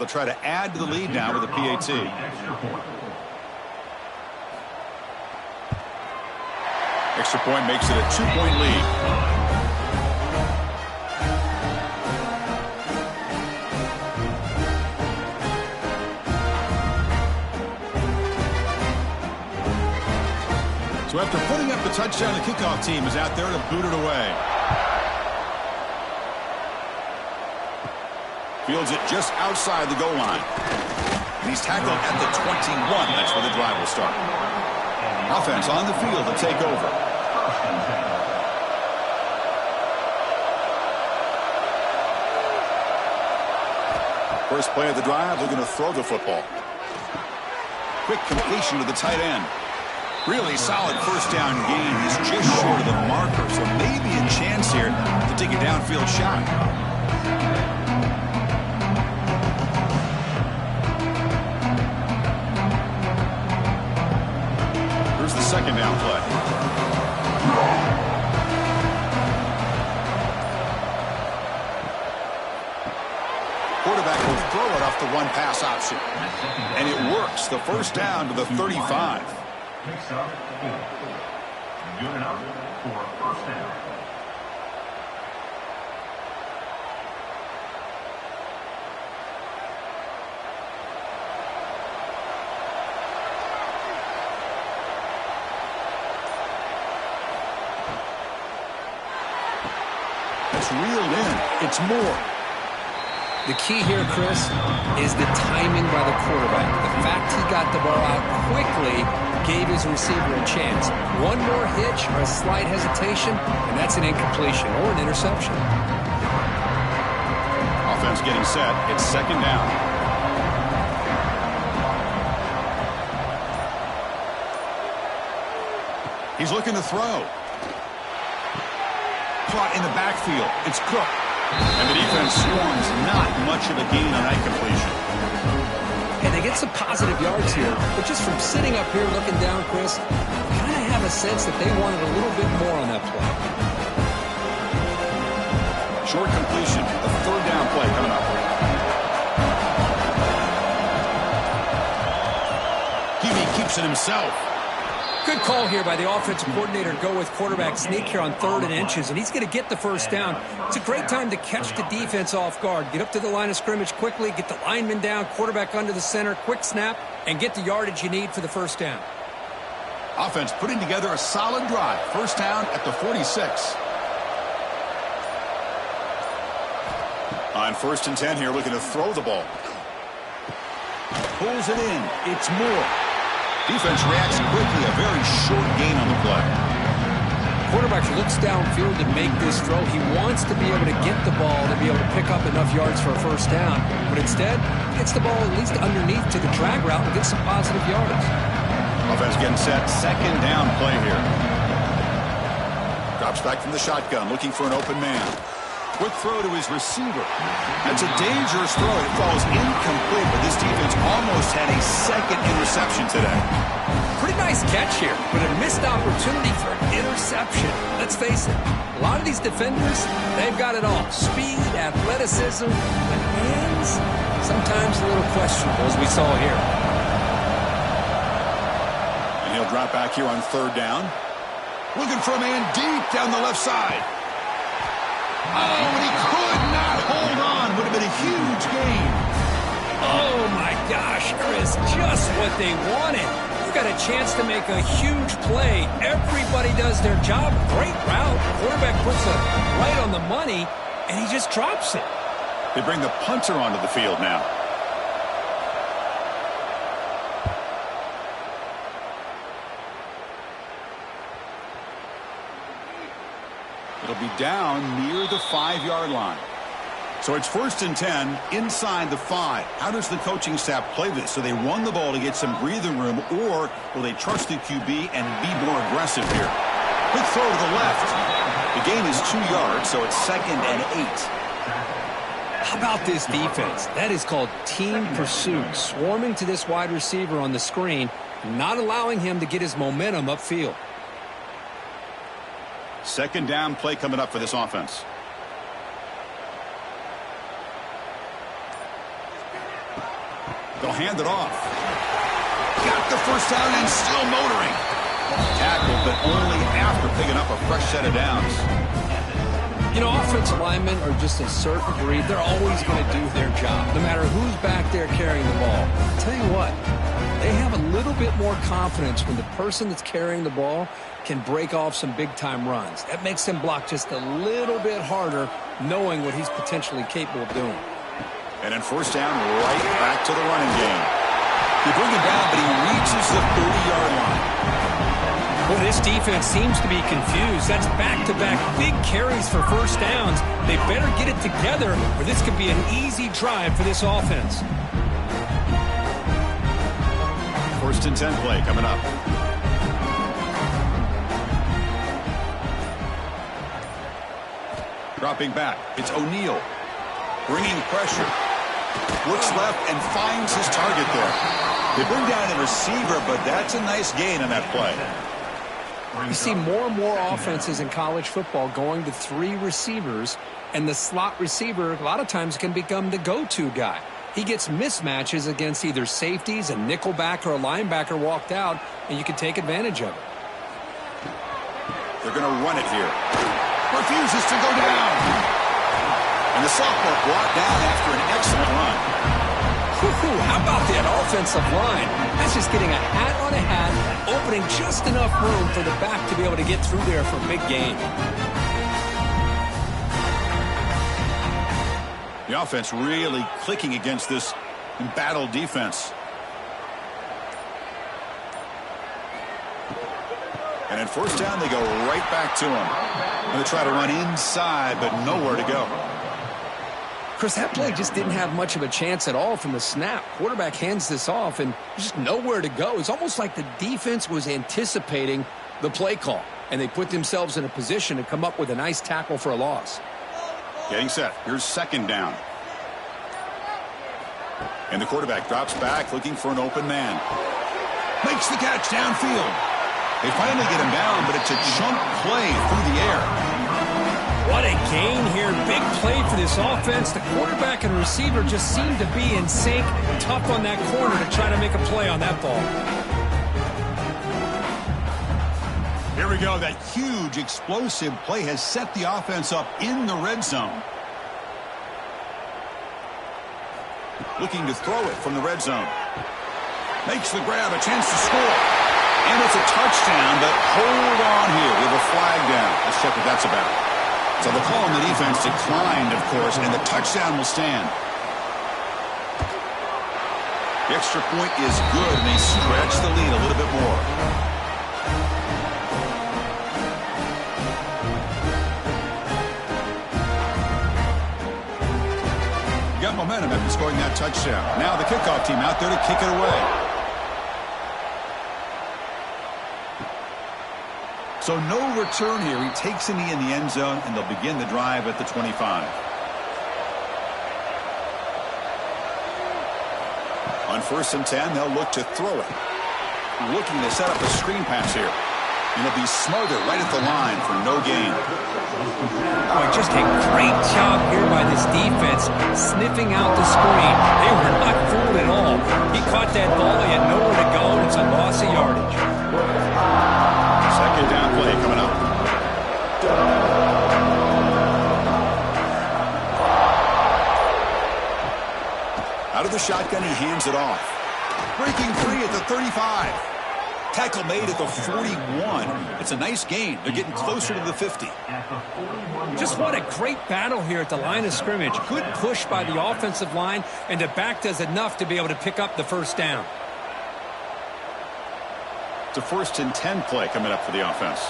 they'll try to add to the lead now with a PAT. Extra point makes it a 2-point lead. So after putting up the touchdown, the kickoff team is out there to boot it away. Fields it just outside the goal line. And he's tackled at the 21. That's where the drive will start. Offense on the field to take over. First play of the drive, they're going to throw the football. Quick completion to the tight end. Really solid first down gain. He's just short of the marker, so maybe a chance here to take a downfield shot. Here's the second down play. Quarterback will throw it off the one-pass option. And it works. The first down to the 35. Picks up 4. Good enough for a first down. It's reeled in. It's more. The key here, Chris, is the timing by the quarterback. The fact he got the ball out quickly gave his receiver a chance. One more hitch or a slight hesitation, and that's an incompletion or an interception. Offense getting set. It's second down. He's looking to throw. Caught in the backfield. It's Cook. And the defense swarms not much of a gain on that completion. And they get some positive yards here, but just from sitting up here looking down, Chris, I kind of have a sense that they wanted a little bit more on that play. Short completion. A third down play coming up. Hebe keeps it himself. Good call here by the offensive coordinator to go with quarterback sneak here on 3rd and inches, and he's going to get the first down. It's a great time to catch the defense off guard. Get up to the line of scrimmage quickly, get the lineman down, quarterback under the center, quick snap, and get the yardage you need for the first down. Offense putting together a solid drive. First down at the 46. On 1st and 10 here, looking to throw the ball. Pulls it in. It's Moore. Defense reacts quickly. A very short gain on the play. Quarterback looks downfield to make this throw. He wants to be able to get the ball to be able to pick up enough yards for a first down. But instead, gets the ball at least underneath to the drag route and gets some positive yards. Offense getting set. Second down play here. Drops back from the shotgun, looking for an open man. Quick throw to his receiver. That's a dangerous throw. It falls incomplete, but this defense almost had a second interception today. Pretty nice catch here, but a missed opportunity for an interception. Let's face it, a lot of these defenders, they've got it all. Speed, athleticism, but hands, sometimes a little questionable, as we saw here. And he'll drop back here on 3rd down. Looking for a man deep down the left side. Oh, and he could not hold on. Would have been a huge gain. Oh, my gosh, Chris, just what they wanted. You've got a chance to make a huge play. Everybody does their job. Great route. Quarterback puts it right on the money, and he just drops it. They bring the punter onto the field now. It'll be down near the 5-yard line. So it's 1st and 10 inside the 5. How does the coaching staff play this? So they run the ball to get some breathing room, or will they trust the QB and be more aggressive here? Quick throw to the left. The gain is 2 yards, so it's 2nd and 8. How about this defense? That is called team pursuit. Swarming to this wide receiver on the screen, not allowing him to get his momentum upfield. Second down play coming up for this offense. They'll hand it off. Got the first down and still motoring. Tackled, but only after picking up a fresh set of downs. You know, offensive linemen are just a certain breed. They're always going to do their job, no matter who's back there carrying the ball. I'll tell you what, they have a little bit more confidence when the person that's carrying the ball can break off some big-time runs. That makes them block just a little bit harder, knowing what he's potentially capable of doing. And then first down, right back to the running game. They bring him down, but he reaches the 30-yard line. Well, this defense seems to be confused. That's back-to-back big carries for first downs. They better get it together, or this could be an easy drive for this offense. First and 10 play coming up. Dropping back. It's O'Neal. Bringing pressure. Looks left and finds his target there. They bring down the receiver, but that's a nice gain on that play. You see more and more offenses in college football going to 3 receivers, and the slot receiver a lot of times can become the go-to guy. He gets mismatches against either safeties, a nickelback, or a linebacker walked out, and you can take advantage of it. They're going to run it here. Refuses to go down. And the sophomore brought down after an excellent run. How about that offensive line? That's just getting a hat on a hat, opening just enough room for the back to be able to get through there for a big gain. The offense really clicking against this embattled defense. And at first down, they go right back to him. Going to try to run inside, but nowhere to go. Chris, that play just didn't have much of a chance at all from the snap. Quarterback hands this off, and just nowhere to go. It's almost like the defense was anticipating the play call, and they put themselves in a position to come up with a nice tackle for a loss. Getting set. Here's second down. And the quarterback drops back, looking for an open man. Makes the catch downfield. They finally get him down, but it's a chunk play through the air. What a gain here. Big play for this offense. The quarterback and receiver just seem to be in sync. Tough on that corner to try to make a play on that ball. Here we go. That huge explosive play has set the offense up in the red zone. Looking to throw it from the red zone. Makes the grab, a chance to score. And it's a touchdown, but hold on here. We have a flag down. Let's check what that's about. So the call on the defense declined, of course, and the touchdown will stand. The extra point is good, and they stretch the lead a little bit more. Got momentum after scoring that touchdown. Now the kickoff team out there to kick it away. So no return here. He takes a knee in the end zone, and they'll begin the drive at the 25. On first and 10, they'll look to throw it. Looking to set up a screen pass here. And it'll be smothered right at the line for no gain. Boy, just a great job here by this defense, sniffing out the screen. They were not fooled at all. He caught that ball. He had nowhere to go, and it's a loss of yardage. Second down play coming up. Out of the shotgun, he hands it off. Breaking free at the 35. Tackle made at the 41. It's a nice gain. They're getting closer to the 50. Just what a great battle here at the line of scrimmage. Good push by the offensive line, and the back does enough to be able to pick up the first down. It's a first and 10 play coming up for the offense.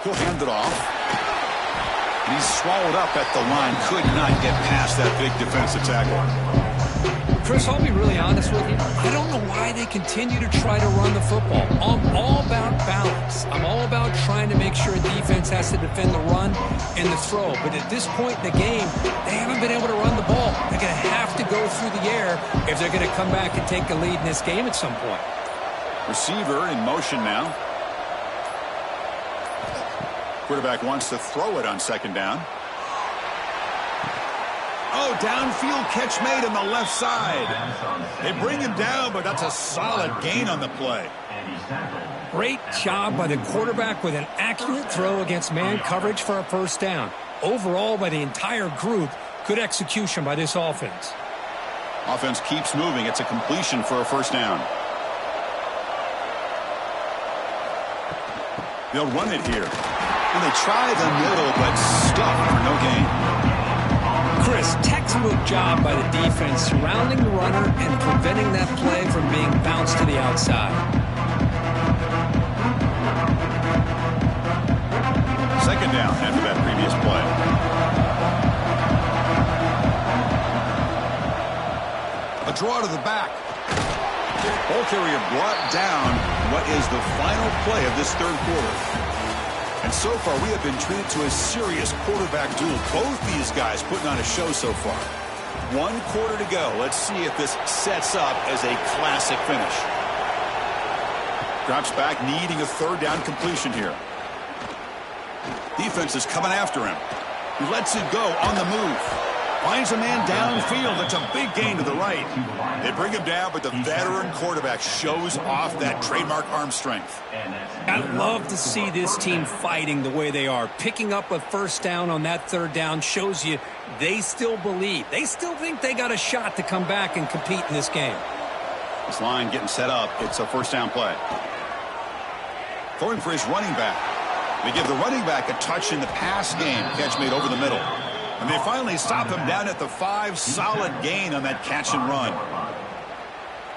He'll hand it off. And he's swallowed up at the line. Could not get past that big defensive tackle. Chris, I'll be really honest with you. I don't know why they continue to try to run the football. I'm all about balance. I'm all about trying to make sure a defense has to defend the run and the throw. But at this point in the game, they haven't been able to run the ball. They're going to have to go through the air if they're going to come back and take the lead in this game at some point. Receiver in motion now. Quarterback wants to throw it on second down. Oh, downfield catch made on the left side. They bring him down, but that's a solid gain on the play. Great job by the quarterback with an accurate throw against man coverage for a first down. Overall, by the entire group, good execution by this offense. Offense keeps moving. It's a completion for a first down. They'll run it here. And they try the middle, but stuffed for no gain. Chris, textbook job by the defense surrounding the runner and preventing that play from being bounced to the outside. Second down after that previous play. A draw to the back. Ball carrier brought down what is the final play of this third quarter. And so far, we have been treated to a serious quarterback duel. Both these guys putting on a show so far. 1 quarter to go. Let's see if this sets up as a classic finish. Drops back, needing a third down completion here. Defense is coming after him. He lets it go on the move. Finds a man downfield. That's a big gain to the right. They bring him down, but the veteran quarterback shows off that trademark arm strength. I love to see this team fighting the way they are. Picking up a first down on that third down shows you they still believe. They still think they got a shot to come back and compete in this game. This line getting set up. It's a first down play. Throwing for his running back. They give the running back a touch in the pass game. Catch made over the middle. And they finally stop him down at the 5. Solid gain on that catch and run.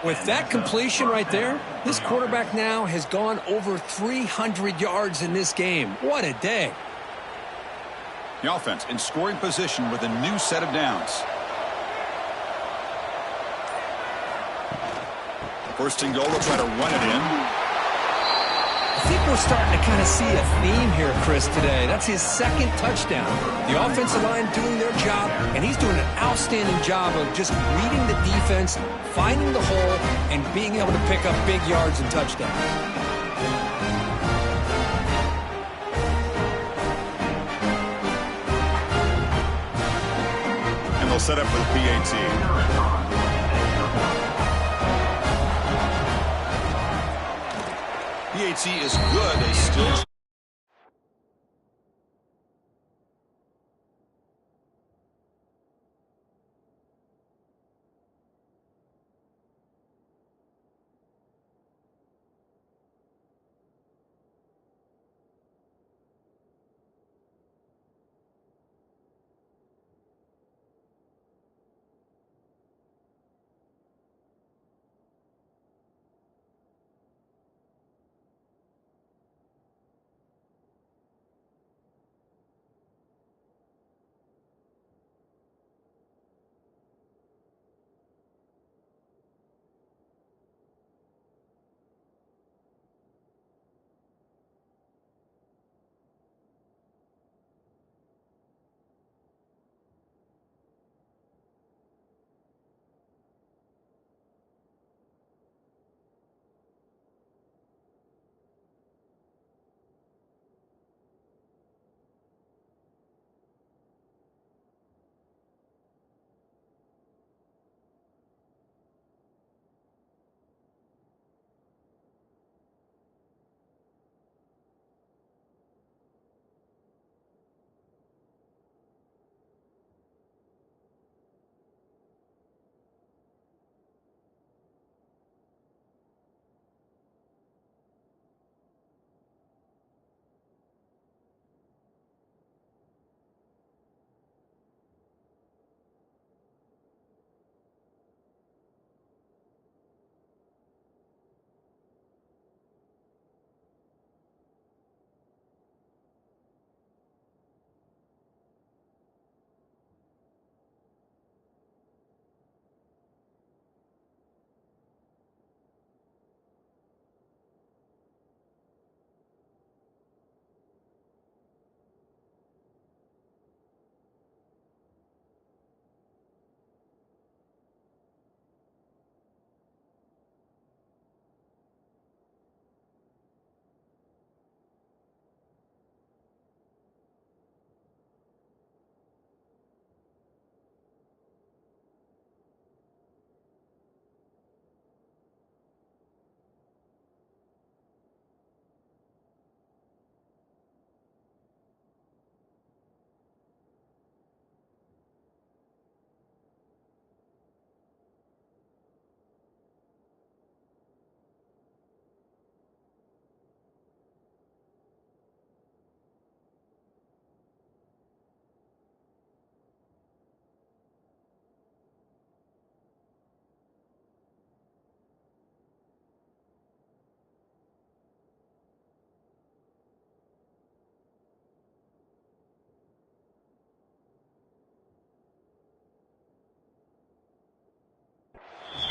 With that completion right there, this quarterback now has gone over 300 yards in this game. What a day. The offense in scoring position with a new set of downs. First and goal, they'll try to run it in. I think we're starting to kind of see a theme here, Chris, today. That's his second touchdown. The offensive line doing their job, and he's doing an outstanding job of just reading the defense, finding the hole, and being able to pick up big yards and touchdowns. And they'll set up for the PAT. PAT is good. They still...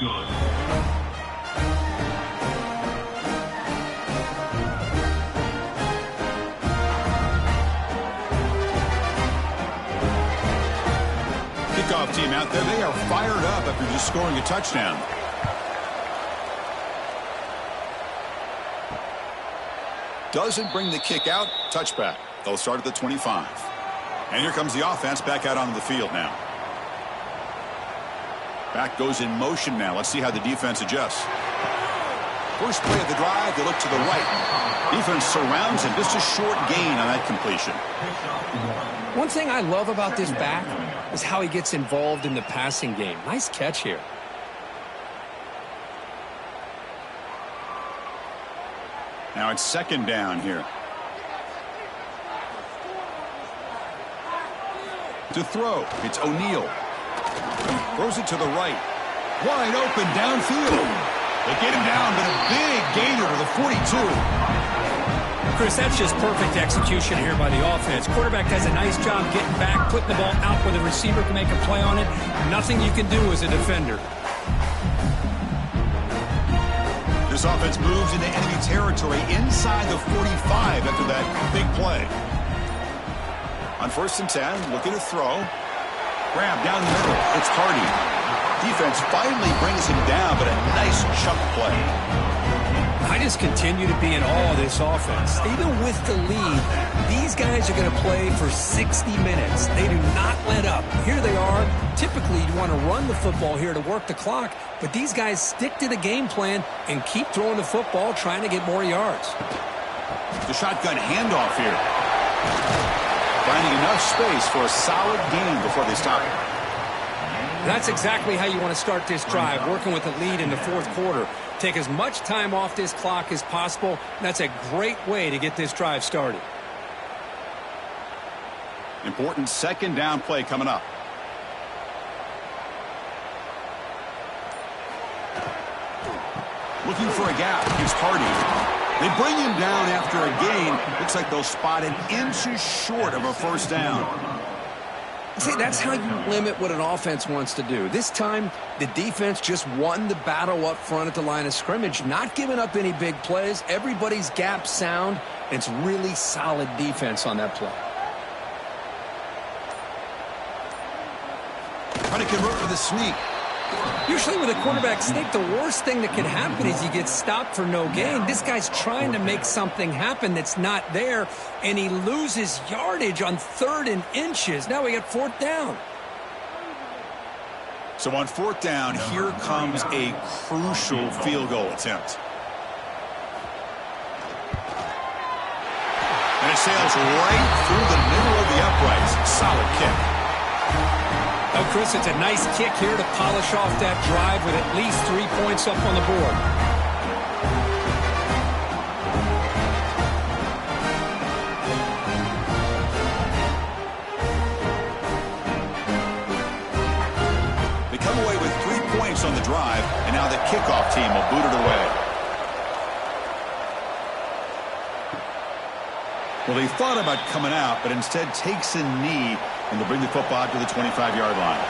good. Kickoff team out there, they are fired up after just scoring a touchdown. Doesn't bring the kick out. Touchback. They'll start at the 25. And here comes the offense back out onto the field now. Back goes in motion now. Let's see how the defense adjusts. First play of the drive, they look to the right. Defense surrounds him. Just a short gain on that completion. One thing I love about this back is how he gets involved in the passing game. Nice catch here. Now it's second down here. To throw, it's O'Neal. Throws it to the right. Wide open downfield. They get him down, but a big gain over the 42. Chris, that's just perfect execution here by the offense. Quarterback does a nice job getting back, putting the ball out where the receiver can make a play on it. Nothing you can do as a defender. This offense moves into enemy territory inside the 45 after that big play. On 1st and 10, looking to throw. Grab down the middle. It's Hardy. Defense finally brings him down, but a nice chunk play. I just continue to be in awe of this offense. Even with the lead, these guys are going to play for 60 minutes. They do not let up. Here they are. Typically, you want to run the football here to work the clock, but these guys stick to the game plan and keep throwing the football, trying to get more yards. The shotgun handoff here. Finding enough space for a solid gain before they stop it. That's exactly how you want to start this drive, working with the lead in the 4th quarter. Take as much time off this clock as possible. That's a great way to get this drive started. Important second down play coming up. Looking for a gap. Here's Hardy. They bring him down after a gain. Looks like they'll spot an inch short of a first down. See, that's how you limit what an offense wants to do. This time, the defense just won the battle up front at the line of scrimmage, not giving up any big plays. Everybody's gap sound. It's really solid defense on that play. Trying to convert with a sneak. Usually with a quarterback sneak, the worst thing that can happen is you get stopped for no gain. This guy's trying to make something happen that's not there, and he loses yardage on 3rd and inches. Now we got 4th down. So on 4th down, here comes a crucial field goal attempt. And it sails right through the middle of the uprights. Solid kick. Oh, Chris, it's a nice kick here to polish off that drive with at least 3 points up on the board. They come away with 3 points on the drive, and now the kickoff team will boot it away. Well, he thought about coming out, but instead takes a knee, and they'll bring the football out to the 25-yard line.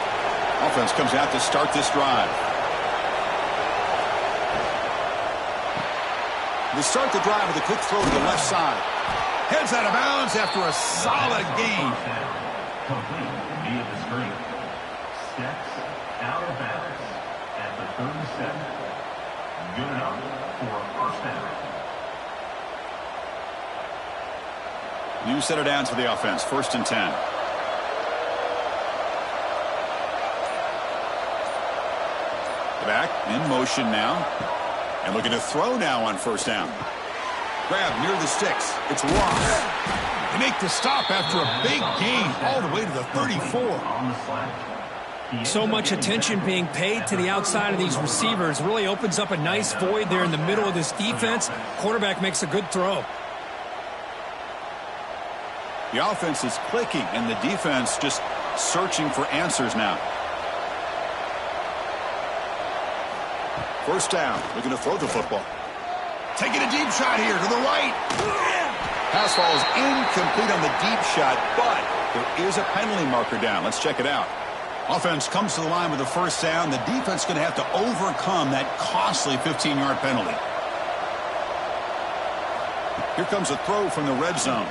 Offense comes out to start this drive. They start the drive with a quick throw to the left side. Heads out of bounds after a solid gain. Complete via the screen. Steps out of bounds at the 37. Good enough for a first down. New set of downs for the offense. 1st and 10. Back in motion now. And looking to throw now on 1st down. Grab near the sticks. It's Ross. They make the stop after a big gain all the way to the 34. So much attention being paid to the outside of these receivers. Really opens up a nice void there in the middle of this defense. Quarterback makes a good throw. The offense is clicking, and the defense just searching for answers now. 1st down, looking to throw the football. Taking a deep shot here to the right. Pass falls incomplete on the deep shot, but there is a penalty marker down. Let's check it out. Offense comes to the line with a first down. The defense going to have to overcome that costly 15-yard penalty. Here comes a throw from the red zone.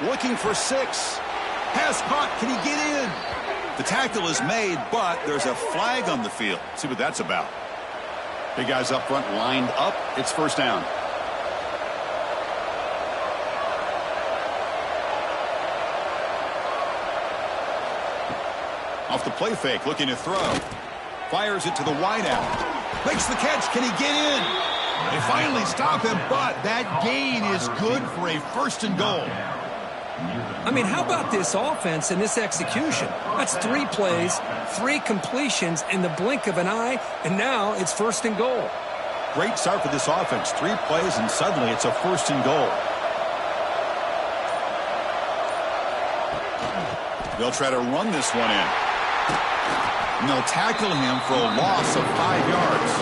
Looking for 6. Pass caught. Can he get in? The tackle is made, but there's a flag on the field. Let's see what that's about. Big guys up front lined up. It's first down. Off the play fake, looking to throw. Fires it to the wideout. Makes the catch. Can he get in? They finally stop him, but that gain is good for a first and goal. I mean, how about this offense and this execution? That's 3 plays, 3 completions in the blink of an eye, and now it's first and goal. Great start for this offense. 3 plays, and suddenly it's a first and goal. They'll try to run this one in. And they'll tackle him for a loss of 5 yards.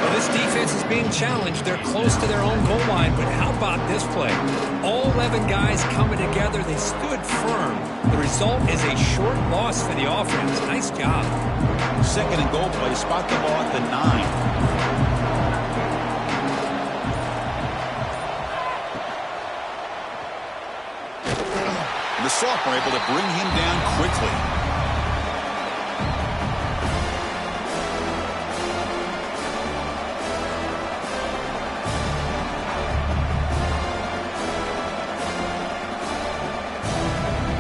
Well, this defense is being challenged. They're close to their own goal line, but how about this play? All 11 guys coming together. They stood firm. The result is a short loss for the offense. Nice job. Second and goal play. Spot the ball at the 9. The sophomore able to bring him down quickly.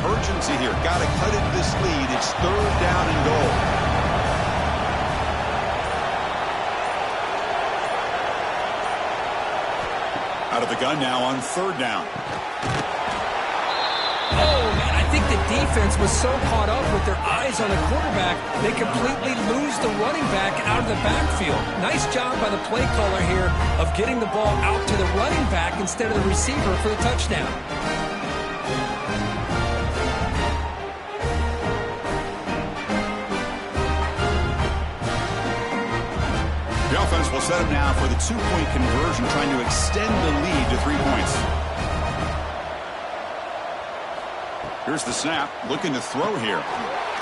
Urgency here. Got to cut into this lead. It's third down and goal. Out of the gun now on third down. Oh, man, I think the defense was so caught up with their eyes on the quarterback, they completely lose the running back out of the backfield. Nice job by the play caller here of getting the ball out to the running back instead of the receiver for the touchdown. The offense will set up now for the 2-point conversion, trying to extend the lead to 3 points. Here's the snap, looking to throw here.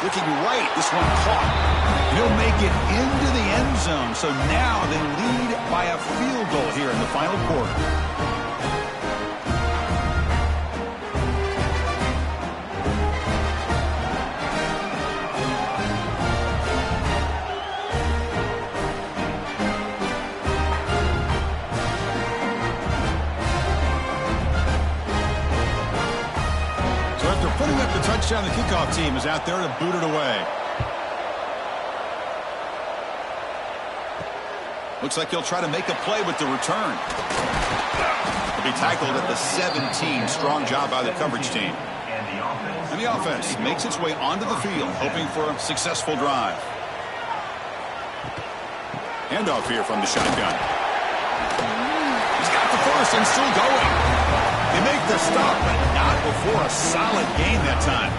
Looking right, this one caught. He'll make it into the end zone, so now they lead by a field goal here in the final quarter. Touchdown, the kickoff team is out there to boot it away. Looks like he'll try to make a play with the return. He'll be tackled at the 17. Strong job by the coverage team. And the offense makes its way onto the field, hoping for a successful drive. Handoff here from the shotgun. He's got the first and still going. They make the stop, but not before a solid gain that time.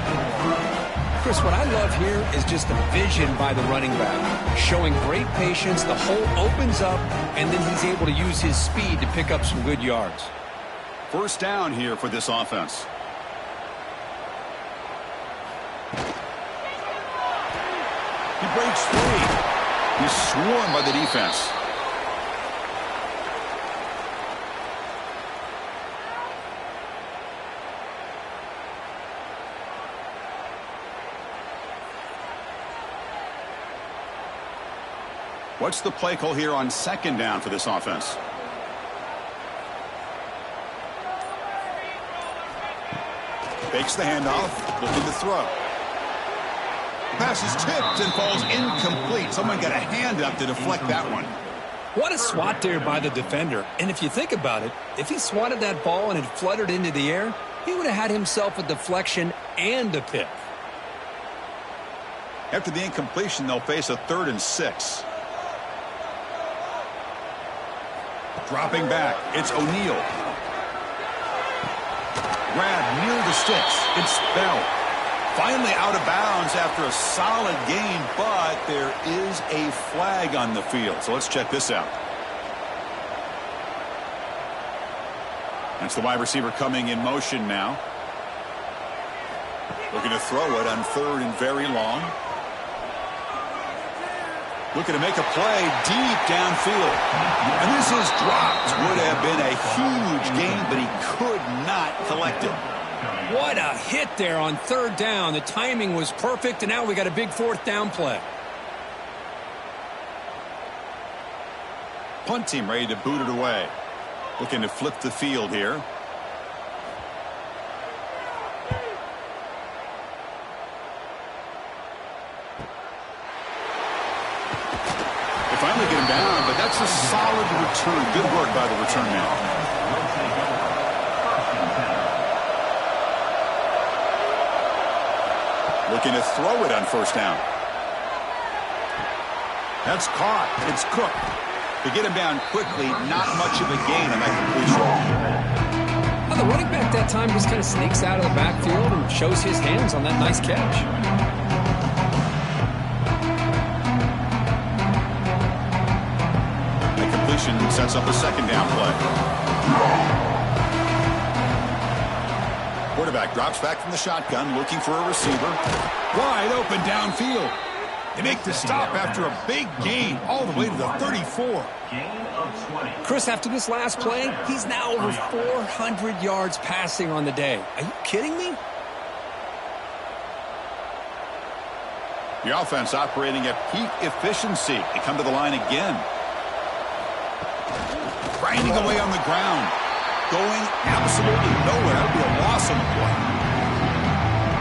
Chris, what I love here is just the vision by the running back. Showing great patience, the hole opens up, and then he's able to use his speed to pick up some good yards. First down here for this offense. He breaks free. He's swarmed by the defense. What's the play call here on second down for this offense? Fakes the handoff, looking to throw. Pass is tipped and falls incomplete. Someone got a hand up to deflect that one. What a swat there by the defender. And if you think about it, if he swatted that ball and it fluttered into the air, he would have had himself a deflection and a pick. After the incompletion, they'll face a 3rd and 6. Dropping back, it's O'Neal. Grab near the sticks. It's Bell. Finally out of bounds after a solid gain, but there is a flag on the field. So let's check this out. That's the wide receiver coming in motion now. Looking to throw it on 3rd and very long. Looking to make a play deep downfield. And this is dropped. Would have been a huge gain, but he could not collect it. What a hit there on 3rd down. The timing was perfect, and now we got a big 4th down play. Punt team ready to boot it away. Looking to flip the field here. Finally get him down, but that's a solid return. Good work by the return man. Looking to throw it on 1st down. That's caught. It's Cook. To get him down quickly, not much of a gain on that completion. Well, the running back that time just kind of sneaks out of the backfield and shows his hands on that nice catch. Sets up a 2nd down play. Quarterback drops back from the shotgun, looking for a receiver. Wide open downfield. They make the stop after a big gain all the way to the 34. Chris, after this last play, he's now over 400 yards passing on the day. Are you kidding me? The offense operating at peak efficiency. They come to the line again. Grinding away on the ground. Going absolutely nowhere. That would be a loss on the play.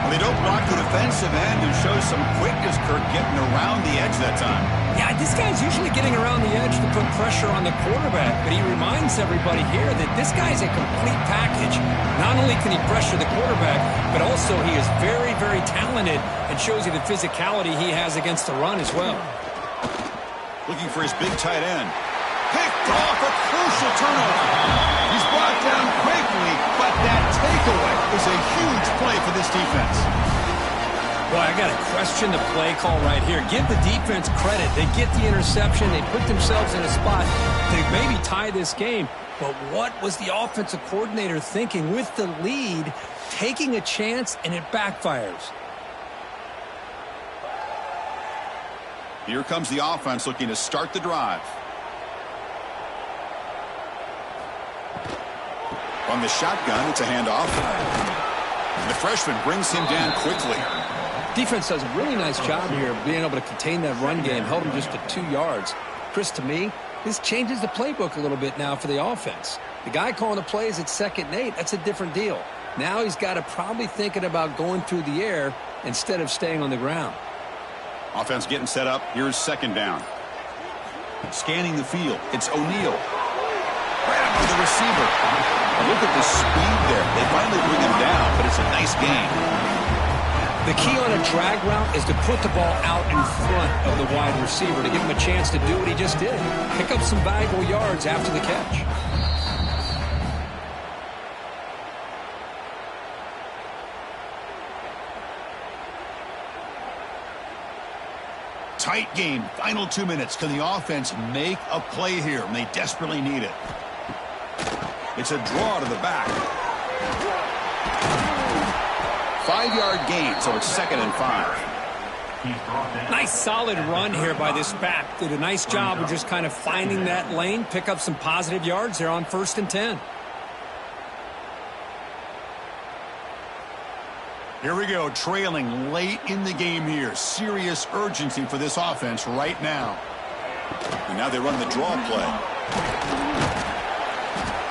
Well, they don't block the defensive end and show some quickness, Kirk, getting around the edge that time. Yeah, this guy's usually getting around the edge to put pressure on the quarterback, but he reminds everybody here that this guy's a complete package. Not only can he pressure the quarterback, but also he is very, very talented and shows you the physicality he has against the run as well. Looking for his big tight end. Picked off, a crucial turnover. He's brought down quickly, but that takeaway is a huge play for this defense. Boy, I got to question the play call right here. Give the defense credit. They get the interception. They put themselves in a spot to maybe tie this game. But what was the offensive coordinator thinking with the lead, taking a chance, and it backfires? Here comes the offense looking to start the drive. On the shotgun, it's a handoff. The freshman brings him down quickly. Defense does a really nice job here of being able to contain that run game, held him just to 2 yards. Chris, to me, this changes the playbook a little bit now for the offense. The guy calling the plays at 2nd and 8, that's a different deal. Now he's got to probably thinking about going through the air instead of staying on the ground. Offense getting set up. Here's 2nd down. Scanning the field. It's O'Neal. Grab for the receiver. Look at the speed there. They finally bring him down, but it's a nice gain. The key on a drag route is to put the ball out in front of the wide receiver to give him a chance to do what he just did. Pick up some valuable yards after the catch. Tight game. Final 2 minutes. Can the offense make a play here? And they desperately need it. It's a draw to the back. 5-yard gain, so it's 2nd and 5. Nice solid run here by this back. Did a nice job of just kind of finding that lane, pick up some positive yards there on 1st and 10. Here we go, trailing late in the game here. Serious urgency for this offense right now. And now they run the draw play.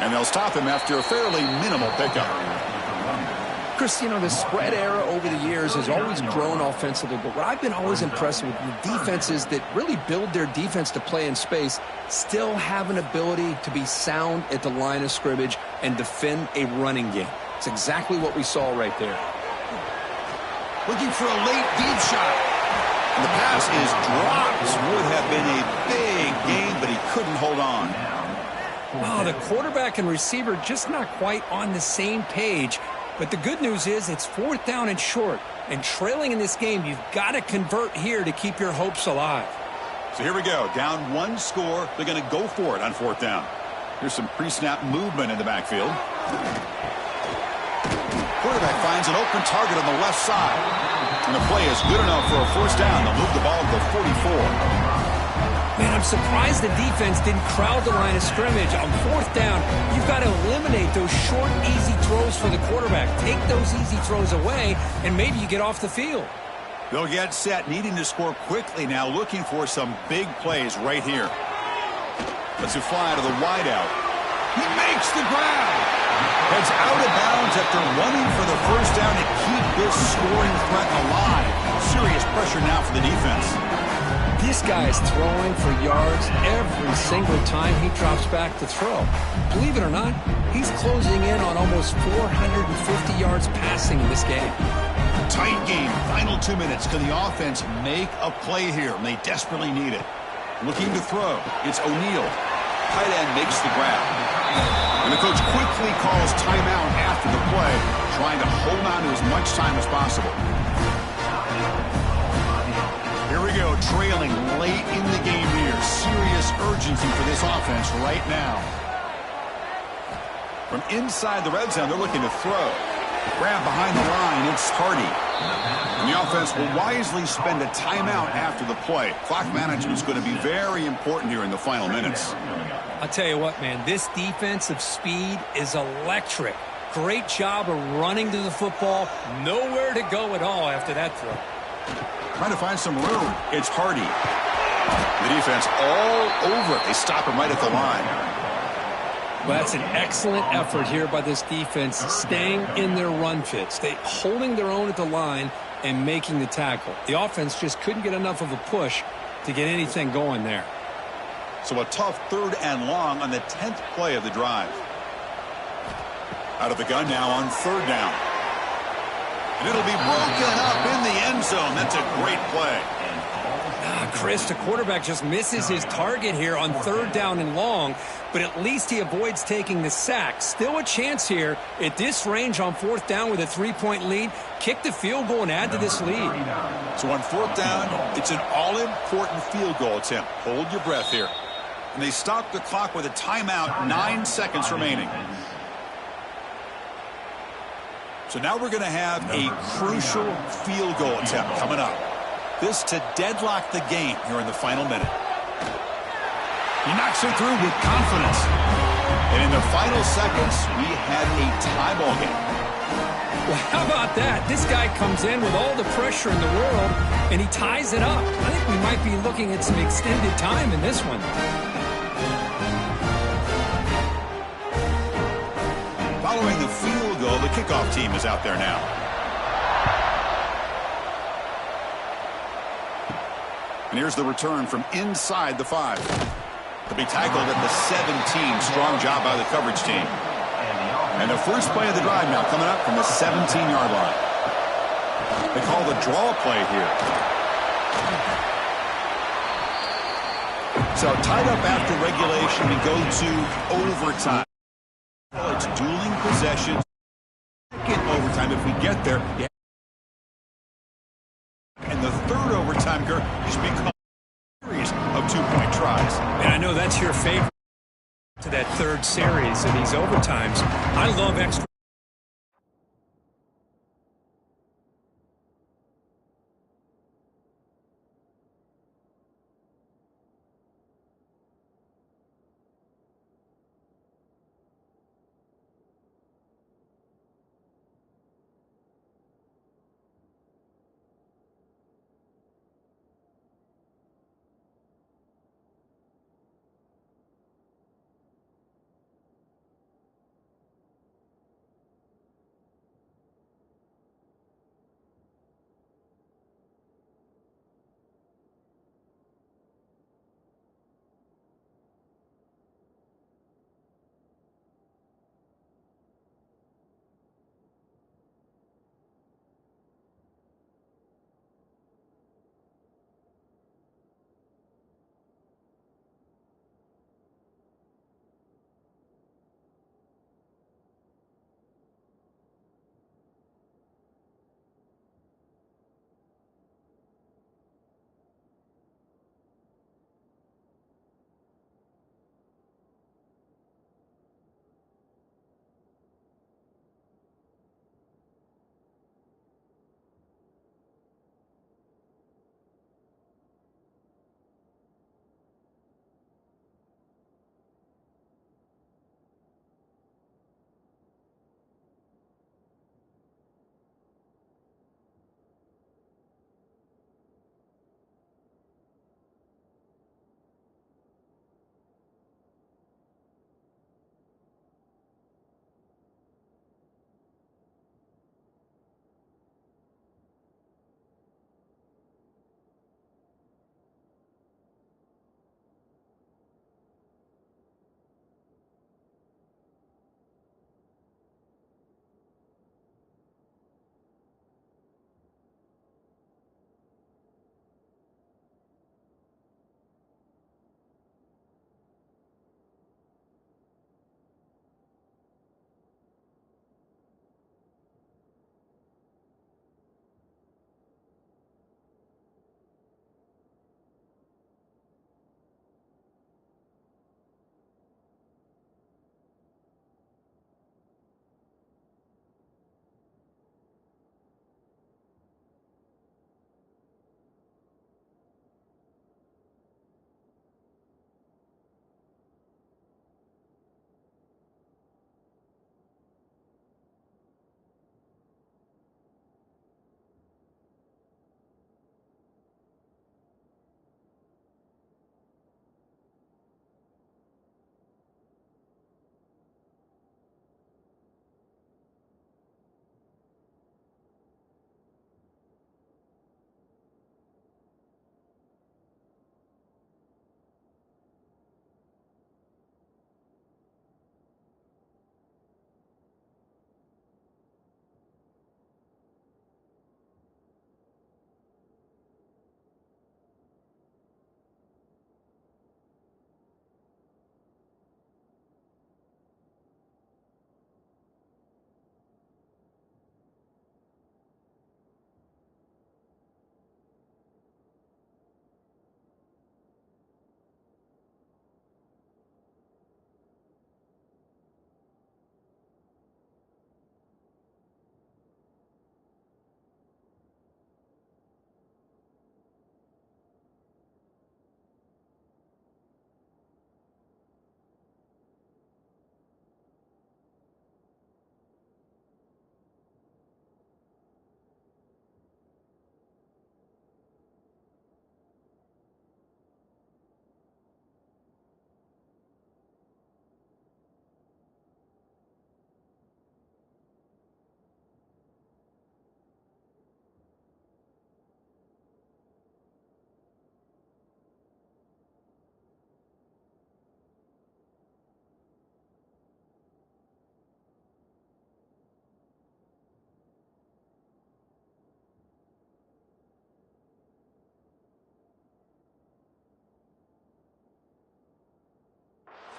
And they'll stop him after a fairly minimal pickup. Chris, you know, the spread era over the years has always grown offensively, but what I've been always impressed with the defenses that really build their defense to play in space still have an ability to be sound at the line of scrimmage and defend a running game. It's exactly what we saw right there. Looking for a late deep shot. And the pass is dropped. Would have been a big gain, but he couldn't hold on. Oh, the quarterback and receiver just not quite on the same page. But the good news is it's 4th down and short. And trailing in this game, you've got to convert here to keep your hopes alive. So here we go. Down 1 score. They're going to go for it on 4th down. Here's some pre-snap movement in the backfield. quarterback finds an open target on the left side. And the play is good enough for a first down. They'll move the ball to the 44. Man, I'm surprised the defense didn't crowd the line of scrimmage. On fourth down, you've got to eliminate those short, easy throws for the quarterback. Take those easy throws away, and maybe you get off the field. They'll get set, needing to score quickly now, looking for some big plays right here. Let's it fly to the wideout. He makes the grab. Heads out of bounds after running for the first down to keep this scoring threat alive. Serious pressure now for the defense. This guy is throwing for yards every single time he drops back to throw. Believe it or not, he's closing in on almost 450 yards passing in this game. Tight game. Final 2 minutes. Can the offense make a play here? And they desperately need it. Looking to throw. It's O'Neal. Tight end makes the grab. And the coach quickly calls timeout after the play, trying to hold on to as much time as possible. Here we go, trailing late in the game here. Serious urgency for this offense right now. From inside the red zone, they're looking to throw. Grab behind the line, it's Hardy. And the offense will wisely spend a timeout after the play. Clock management is going to be very important here in the final minutes. I'll tell you what, man, this defensive speed is electric. Great job of running to the football. Nowhere to go at all after that throw. Trying to find some room. It's Hardy. The defense all over it. They stop him right at the line. Well, that's an excellent effort here by this defense, staying in their run fit, holding their own at the line and making the tackle. The offense just couldn't get enough of a push to get anything going there. So a tough 3rd and long on the 10th play of the drive. Out of the gun now on 3rd down. And it'll be broken up in the end zone. That's a great play. Chris, the quarterback just misses his target here on 3rd down and long, but at least he avoids taking the sack. Still a chance here at this range on 4th down with a 3-point lead. Kick the field goal and add to this lead. So on 4th down, it's an all-important field goal attempt. Hold your breath here. And they stop the clock with a timeout, 9 seconds remaining. So now we're going to have a crucial field goal attempt coming up. This to deadlock the game here in the final minute. He knocks it through with confidence. And in the final seconds, we had a tie ball game. Well, how about that? This guy comes in with all the pressure in the world, and he ties it up. I think we might be looking at some extended time in this one. Following the field goal, the kickoff team is out there now. And here's the return from inside the 5. To be tackled at the 17. Strong job by the coverage team. And the first play of the drive now coming up from the 17-yard line. They call the draw play here. So tied up after regulation, we go to overtime. Well, it's dueling possessions. In overtime, if we get there. And the 3rd overtime, just become a series of 2-point tries. And I know that's your favorite to that 3rd series of these overtimes. I love extra.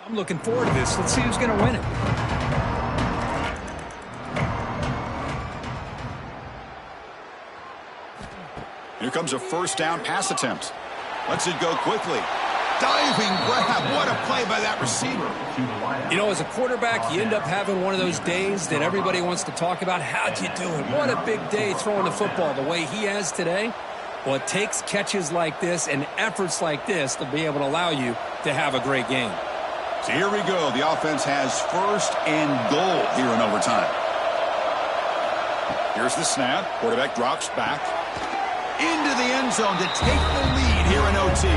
I'm looking forward to this. Let's see who's going to win it. Here comes a first down pass attempt. Lets it go quickly. Diving grab. What a play by that receiver. You know, as a quarterback, you end up having one of those days that everybody wants to talk about. How'd you do it? What a big day throwing the football the way he has today. Well, it takes catches like this and efforts like this to be able to allow you to have a great game. So here we go. The offense has first and goal here in overtime. Here's the snap. Quarterback drops back into the end zone to take the lead here in OT.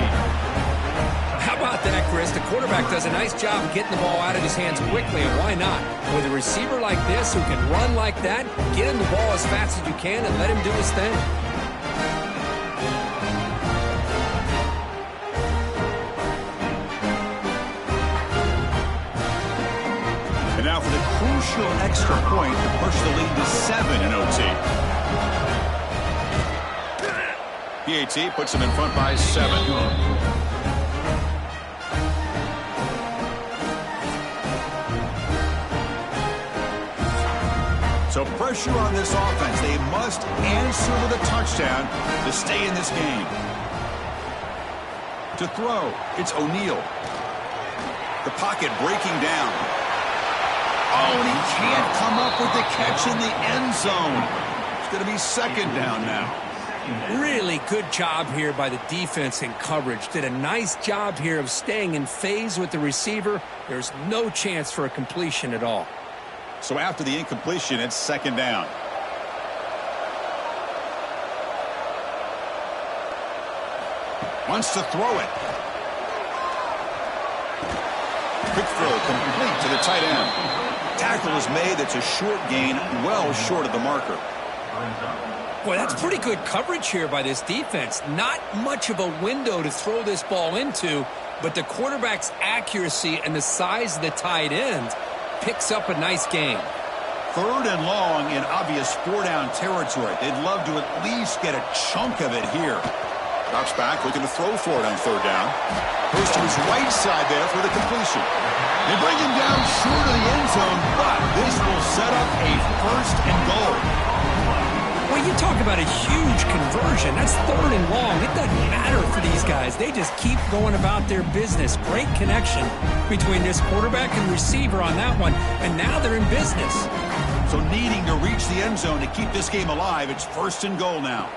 How about that, Chris? The quarterback does a nice job getting the ball out of his hands quickly, and why not? With a receiver like this who can run like that, get him the ball as fast as you can and let him do his thing. And now for the crucial extra point to push the lead to 7 in OT. PAT puts him in front by 7. So pressure on this offense. They must answer with a touchdown to stay in this game. To throw, it's O'Neal. The pocket breaking down. Oh, and he can't come up with the catch in the end zone. It's going to be second down now. Really good job here by the defense in coverage. Did a nice job here of staying in phase with the receiver. There's no chance for a completion at all. So after the incompletion, it's second down. Wants to throw it. Quick throw complete to the tight end. Tackle is made. It's a short gain, well short of the marker. Boy, that's pretty good coverage here by this defense. Not much of a window to throw this ball into, but the quarterback's accuracy and the size of the tight end picks up a nice game. Third and long in obvious four-down territory. They'd love to at least get a chunk of it here. Drops back, looking to throw for it on third down. Goes to his right side there for the completion. They bring him down short of the end zone, but this will set up a first and goal. Well, you talk about a huge conversion. That's third and long. It doesn't matter for these guys. They just keep going about their business. Great connection between this quarterback and receiver on that one, and now they're in business. So needing to reach the end zone to keep this game alive, it's first and goal now.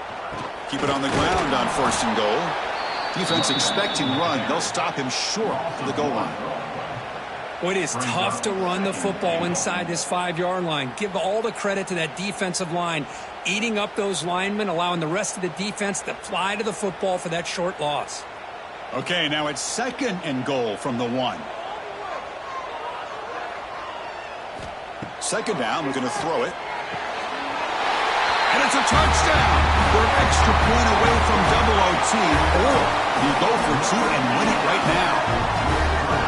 Keep it on the ground on first and goal. Defense expecting run. They'll stop him short to the goal line. Well, it is tough to run the football inside this 5-yard line. Give all the credit to that defensive line, eating up those linemen, allowing the rest of the defense to fly to the football for that short loss. Okay, now it's second and goal from the 1. Second down, we're going to throw it. And it's a touchdown. We're an extra point away from double OT, or you go for 2 and win it right now.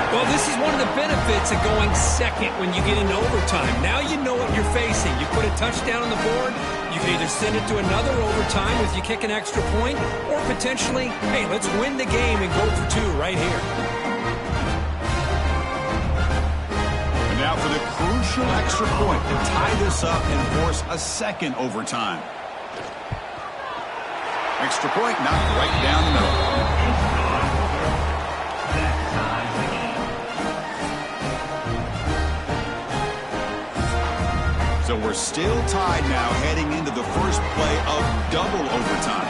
Well, this is one of the benefits of going second when you get into overtime. Now you know what you're facing. You put a touchdown on the board, you can either send it to another overtime if you kick an extra point, or potentially, hey, let's win the game and go for 2 right here. And now for the crucial extra point to tie this up and force a second overtime. Extra point knocked right down the middle. So we're still tied now heading into the first play of double overtime.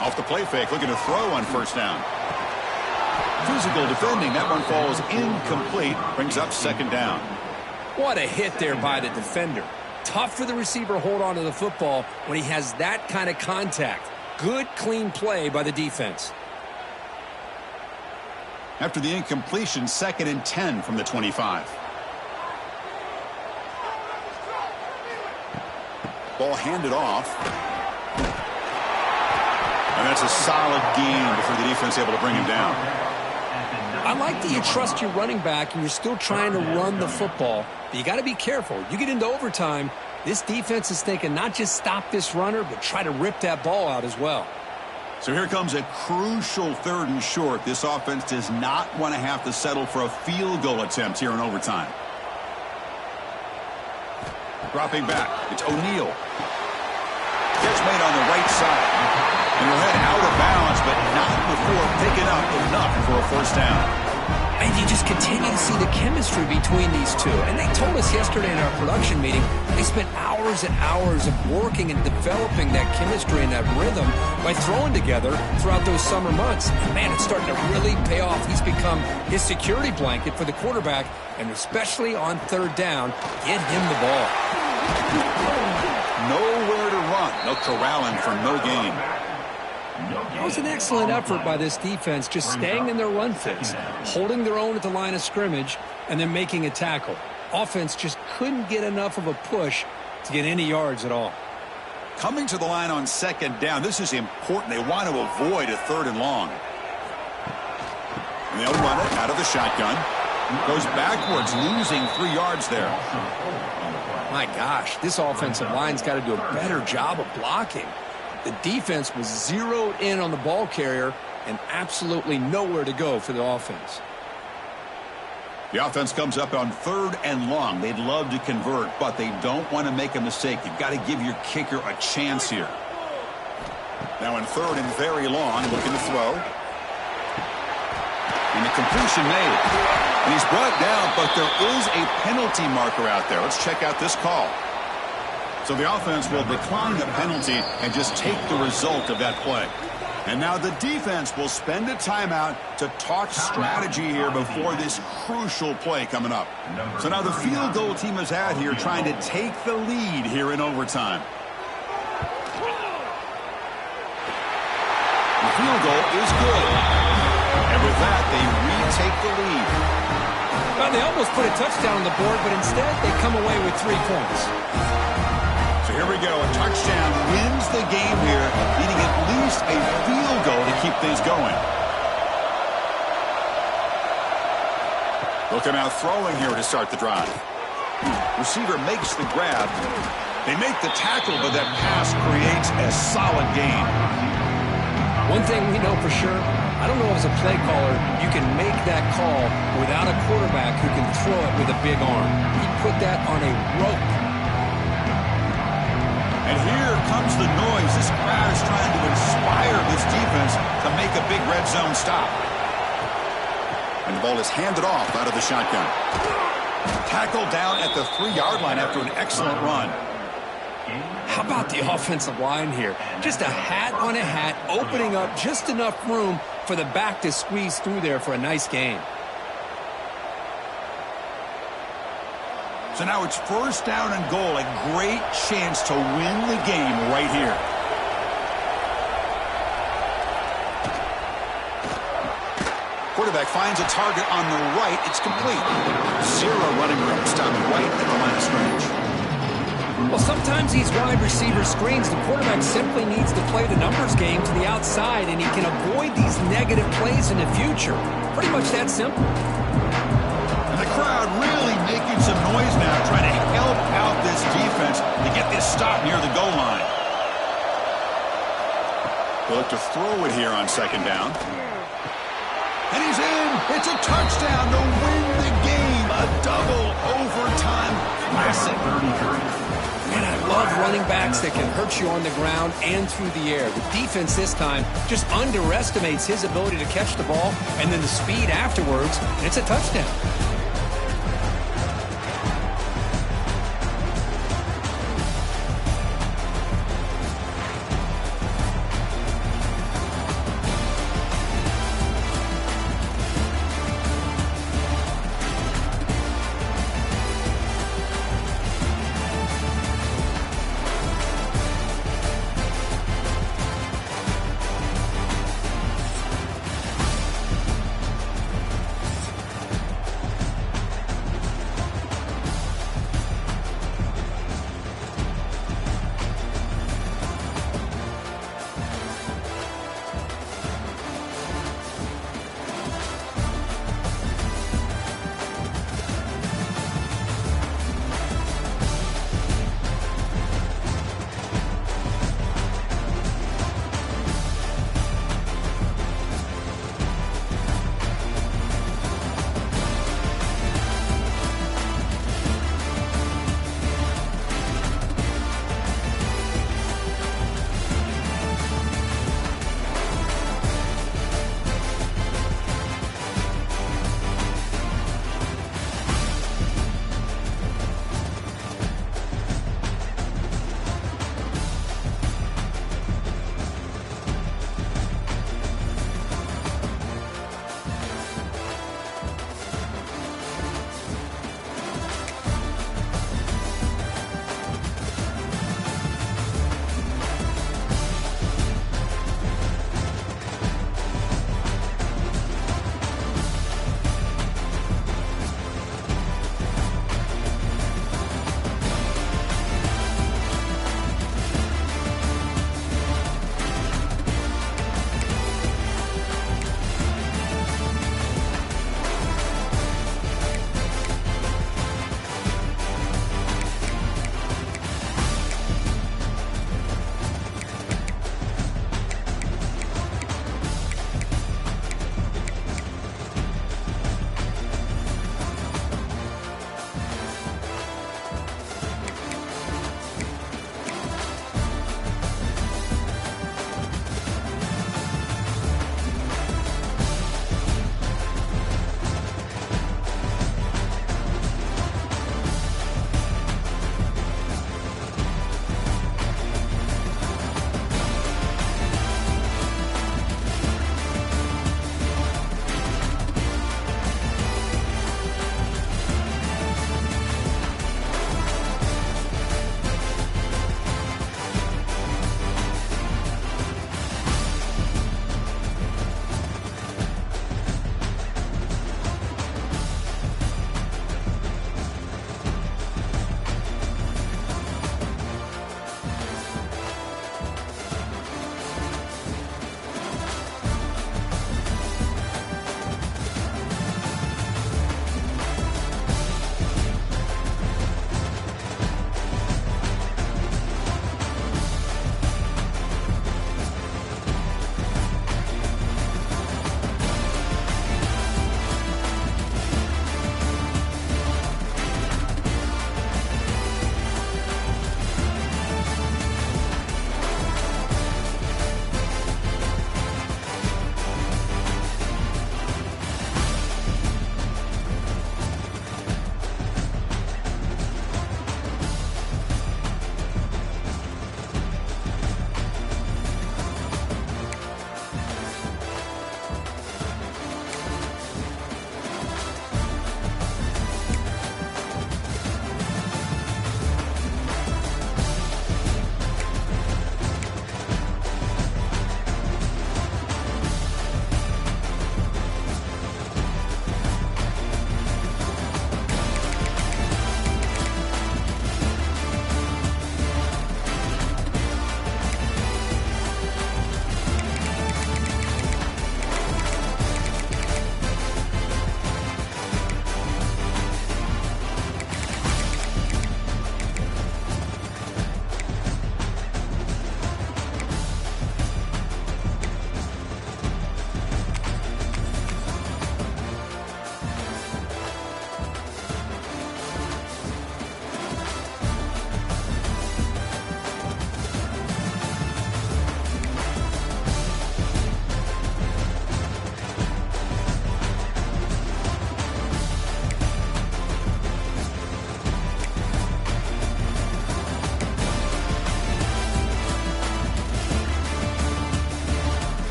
Off the play fake, looking to throw on first down. Physical defending, that one falls incomplete, brings up second down. What a hit there by the defender. Tough for the receiver to hold on to the football when he has that kind of contact. Good, clean play by the defense. After the incompletion, second and 10 from the 25. Ball handed off. And that's a solid gain before the defense able to bring him down. I like that you trust your running back and you're still trying to run the football. But you got to be careful. You get into overtime, this defense is thinking not just stop this runner, but try to rip that ball out as well. So here comes a crucial 3rd and short. This offense does not want to have to settle for a field goal attempt here in overtime. Dropping back, it's O'Neal. Catch made on the right side. And he'll head out of bounds, but not before picking up enough for a first down. And you just continue to see the chemistry between these two. And they told us yesterday in our production meeting, they spent hours and hours of working and developing that chemistry and that rhythm by throwing together throughout those summer months. And man, it's starting to really pay off. He's become his security blanket for the quarterback, and especially on 3rd down, get him the ball. Nowhere to run. No corralling for no gain. That was an excellent effort by this defense, just staying in their run fix, holding their own at the line of scrimmage, and then making a tackle. Offense just couldn't get enough of a push to get any yards at all. Coming to the line on 2nd down, this is important. They want to avoid a 3rd and long. And they'll run it out of the shotgun. Goes backwards, losing 3 yards there. My gosh, this offensive line's got to do a better job of blocking. The defense was zeroed in on the ball carrier and absolutely nowhere to go for the offense. The offense comes up on 3rd and long. They'd love to convert, but they don't want to make a mistake. You've got to give your kicker a chance here. Now in 3rd and very long, looking to throw. And the completion made. And he's brought down, but there is a penalty marker out there. Let's check out this call. So the offense will decline the penalty and just take the result of that play. And now the defense will spend a timeout to talk strategy here before this crucial play coming up. So now the field goal team is out here trying to take the lead here in overtime. The field goal is good. And with that, they retake the lead. Well, they almost put a touchdown on the board, but instead they come away with 3 points. Here we go. A touchdown wins the game here, needing at least a field goal to keep things going. Looking out throwing here to start the drive. Receiver makes the grab. They make the tackle, but that pass creates a solid gain. One thing we know for sure, I don't know as a play caller, you can make that call without a quarterback who can throw it with a big arm. He put that on a rope. And here comes the noise. This crowd is trying to inspire this defense to make a big red zone stop. And the ball is handed off out of the shotgun. Tackled down at the 3-yard line after an excellent run. How about the offensive line here? Just a hat on a hat, opening up just enough room for the back to squeeze through there for a nice gain. So now it's 1st down and goal. A great chance to win the game right here. Quarterback finds a target on the right. It's complete. 0 running room. Stopped right at the line of scrimmage. Well, sometimes these wide receiver screens, the quarterback simply needs to play the numbers game to the outside, and he can avoid these negative plays in the future. Pretty much that simple. And the crowd really making some noise now, trying to help out this defense to get this stop near the goal line. They'll look to throw it here on 2nd down. And he's in. It's a touchdown to win the game. A double overtime classic. And I love running backs that can hurt you on the ground and through the air. The defense this time just underestimates his ability to catch the ball, and then the speed afterwards, and it's a touchdown.